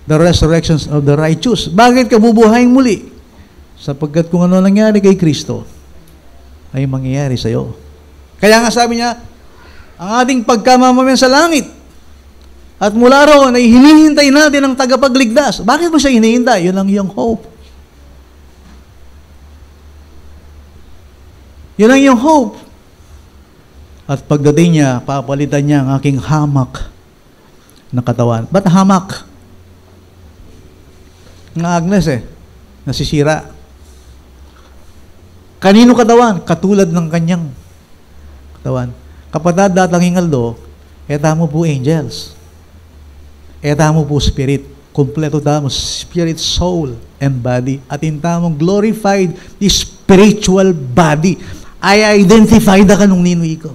The resurrections of the righteous. Bakit ka bubuhayin muli? Sapagkat kung ano nangyari kay Kristo, ay mangyayari sa iyo. Kaya nga sabi niya, ang ating pagkamamamayan sa langit, at mula roon ay hinihintay natin ang tagapagligtas. Bakit mo siya hinihintay? Yun ang iyong hope. Yun ang iyong hope. At pagdating niya, papalitan niya ang aking hamak na katawan. Ba't hamak? Nga Agnes nasisira. Kanino katawan? Katulad ng kanyang katawan. Kapatid datang Aldo, eta mo po angels. Eta mo po spirit. Kompleto tamo spirit, soul, and body. At intamong glorified the spiritual body. I identify da ka nung ninuy ko.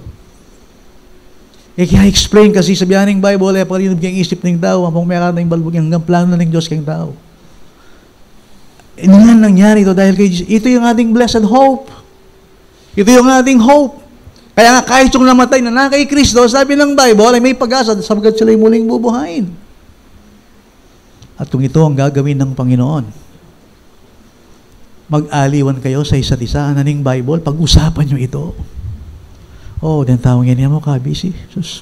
Kaya explain kasi sa biyaning Bible, pagkalinog kang isip ng tao, ang meron ng balbog hanggang plano ng Diyos kang tao. Hindi nga nangyari ito dahil kay Jesus. Ito yung ating blessed hope. Ito yung ating hope. Kaya nga kahit yung namatay na kay Kristo, sabi ng Bible, ay may pag-asa sapagkat sila'y muling bubuhayin. At kung ito ang gagawin ng Panginoon, mag-aliwan kayo sa isa't isa. Ananing Bible, pag-usapan nyo ito. Oh, din tawag yan mo ka, busy. Sus.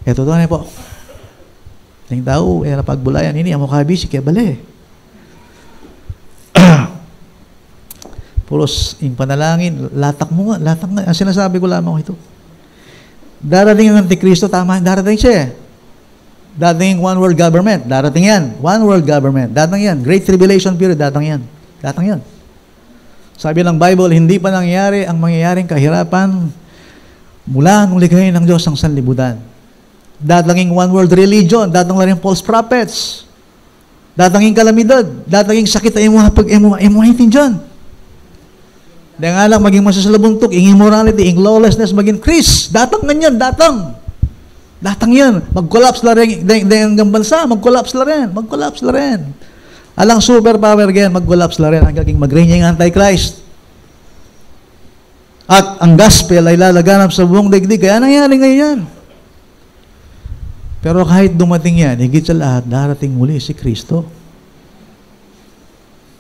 Ito to na po. Ting tao, era pagbulayan, ini amo ka, busy, kaya bali. Puros, yung panalangin, latak mo nga, latak nga. Ang sinasabi ko lamang ito. Darating ang Antikristo, tama, darating siya. Darating one world government, darating yan. One world government, darating yan. Great Tribulation period, darating yan. Darating yan. Sabi ng Bible, hindi pa nangyayari ang mangyayaring kahirapan mula nung likhain ng Diyos ang sanlibutan. Datanging one world religion, datang na rin false prophets. Datanging kalamidad, datanging sakit ay imuhitin dyan. Dahil nga lang, maging masasalabuntok, ing immorality, ing lawlessness, maging Chris. Datang ganyan, datang. Datang yan. Mag-collapse la rin, dahil ang bansa, mag-collapse la rin. Alang superpower yan, mag-collapse la rin, hanggang mag-reign yung Antichrist. At ang gospel ay lalaganap sa buong daigdig. Kaya nangyari ngayon yan. Pero kahit dumating yan, higit sa lahat, darating muli si Kristo.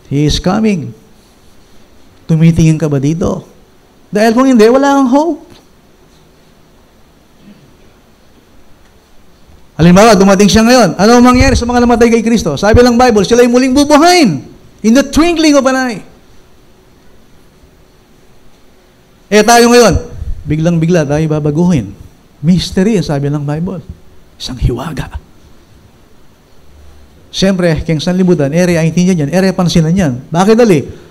He is coming. Tumitingin ka ba dito? Dahil kung hindi, wala kang hope. Halimbawa, dumating siya ngayon. Ano ang mangyari sa mga namatay kay Kristo? Sabi ng Bible, sila ay muling bubuhayin. In the twinkling of an eye. Tayo ngayon, biglang-bigla tayo babaguhin. Mystery, sabi ng Bible. Isang hiwaga. Siyempre, kaya sanlibutan, area 18 yan, area pansinan yan. Bakit dali?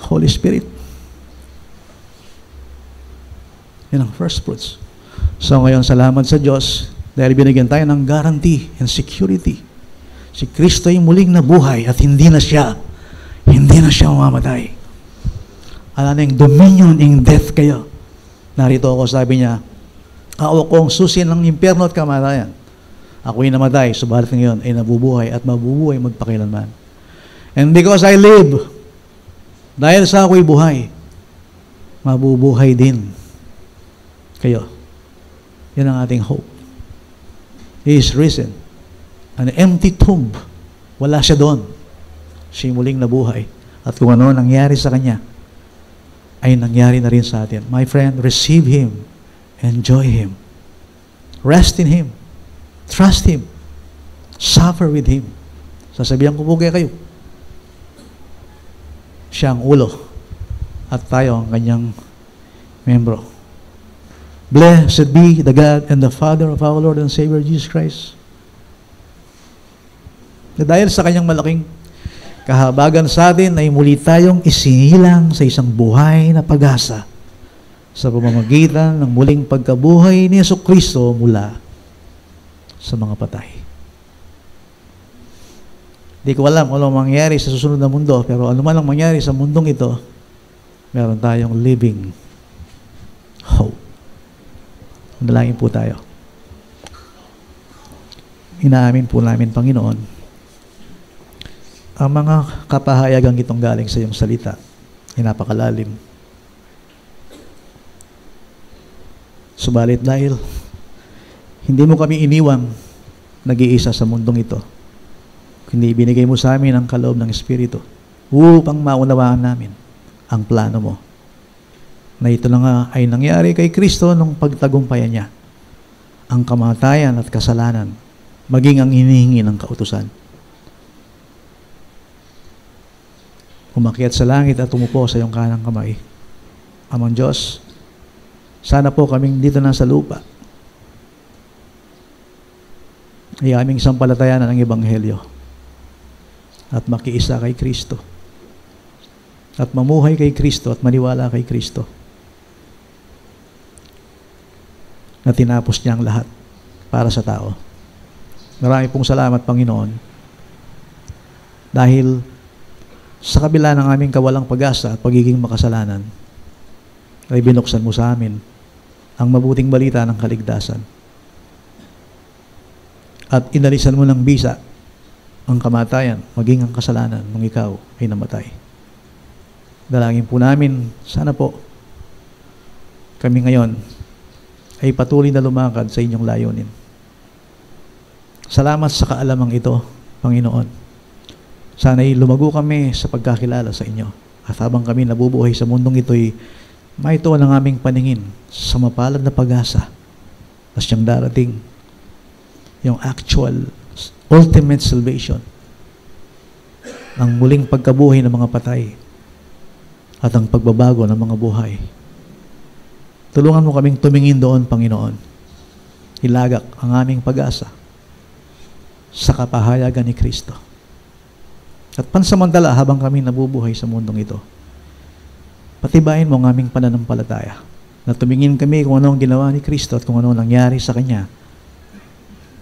Holy Spirit. Yan ang first fruits. So ngayon, salamat sa Diyos. Dahil binigyan tayo ng guarantee and security. Si Kristo ay muling nabuhay at hindi na siya mamamatay. Ano na yung dominion in death kayo. Narito ako, sabi niya, ako ang susi ng impyerno at kamatayan. Ako'y namatay, subalit ngayon ay nabubuhay at mabubuhay magpakilanman. And because I live, dahil sa ako'y buhay, mabubuhay din kayo. Yan ang ating hope. He is risen. An empty tomb. Wala siya doon. Siya muling nabuhay. At kung ano nangyari sa Kanya, ay nangyari na rin sa atin. My friend, receive Him. Enjoy Him. Rest in Him. Trust Him. Suffer with Him. Sasabihan ko po kayo. Siya ang ulo. At tayo ang Kanyang membro. Blessed be the God and the Father of our Lord and Savior Jesus Christ. Na dahil sa Kanyang malaking kahabagan sa atin ay muli tayong isinilang sa isang buhay na pag-asa sa pamamagitan ng muling pagkabuhay ni Jesucristo mula sa mga patay. Di ko alam kung ano mangyari sa susunod na mundo, pero ano man ang mangyari sa mundong ito, meron tayong living hope. Manalangin po tayo. Inaamin po namin, Panginoon, ang mga kapahayagang itong galing sa iyong salita ay napakalalim. Subalit dahil hindi mo kami iniwang nag-iisa sa mundong ito, kundi binigay mo sa amin ang kaloob ng Espiritu upang maunawaan namin ang plano mo. Na ito na nga ay nangyari kay Kristo nung pagtagumpayan niya ang kamatayan at kasalanan, maging ang hinihingi ng kautusan. Umakyat sa langit at umupo sa iyong kanang kamay. Amang Diyos, sana po kaming dito na sa lupa ay aming sampalatayanan ang Ebanghelyo at makiisa kay Kristo at mamuhay kay Kristo at maniwala kay Kristo na tinapos niya ang lahat para sa tao. Marami pong salamat, Panginoon, dahil sa kabila ng aming kawalang pag-asa at pagiging makasalanan, ay binuksan mo sa amin ang mabuting balita ng kaligtasan. At inalisan mo ng bisa ang kamatayan, maging ang kasalanan nung ikaw ay namatay. Dalangin po namin, sana po, kami ngayon ay patuloy na lumakad sa inyong layunin. Salamat sa kaalamang ito, Panginoon. Sana'y lumago kami sa pagkakilala sa inyo. At habang kami nabubuhay sa mundong ito'y maituon ang aming paningin sa mapalad na pag-asa na siyang darating, yung actual, ultimate salvation, ang muling pagkabuhay ng mga patay at ang pagbabago ng mga buhay. Tulungan mo kaming tumingin doon, Panginoon. Ilagak ang aming pag-asa sa kapahayagan ni Kristo. At pansamantala, habang kami nabubuhay sa mundong ito, patibayin mo ang aming pananampalataya na tumingin kami kung ano ang ginawa ni Kristo at kung ano nangyari sa Kanya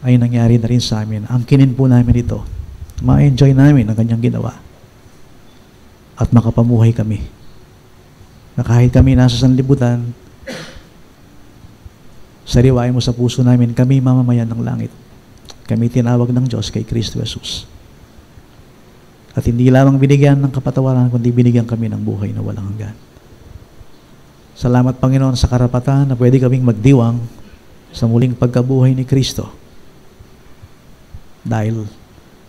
ay nangyari na rin sa amin. Angkinin po namin ito. Ma-enjoy namin ang Kanyang ginawa at makapamuhay kami na kahit kami nasa sanlibutan, sariwain mo sa puso namin, kami mamamayan ng langit. Kami tinawag ng Diyos kay Kristo Jesus. At hindi lamang binigyan ng kapatawaran, kundi binigyan kami ng buhay na walang hanggan. Salamat, Panginoon, sa karapatan na pwede kaming magdiwang sa muling pagkabuhay ni Kristo. Dahil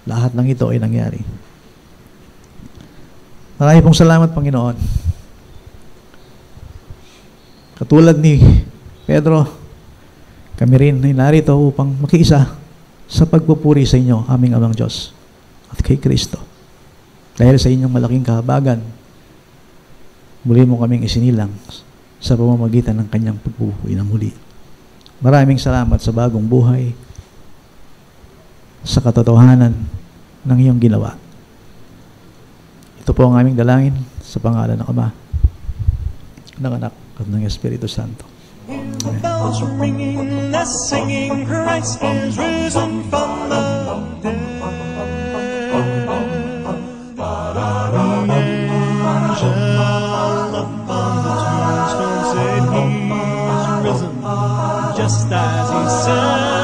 lahat ng ito ay nangyari. Marami pong salamat, Panginoon. Katulad ni Pedro, kami rin ay narito upang makiisa sa pagpupuri sa inyo, aming Amang Diyos, at kay Kristo. Dahil sa inyong malaking kahabagan, muli mo kaming isinilang sa pamamagitan ng Kanyang pagbubuhay na muli. Maraming salamat sa bagong buhay, sa katotohanan ng iyong ginawa. Ito po ang aming dalangin sa pangalan ng Ama, ng Anak, at ng Espiritu Santo. Hear the bells ringing a singing, Christ is risen from the dead. The angel upon the tombstone said, He's risen, just as he said.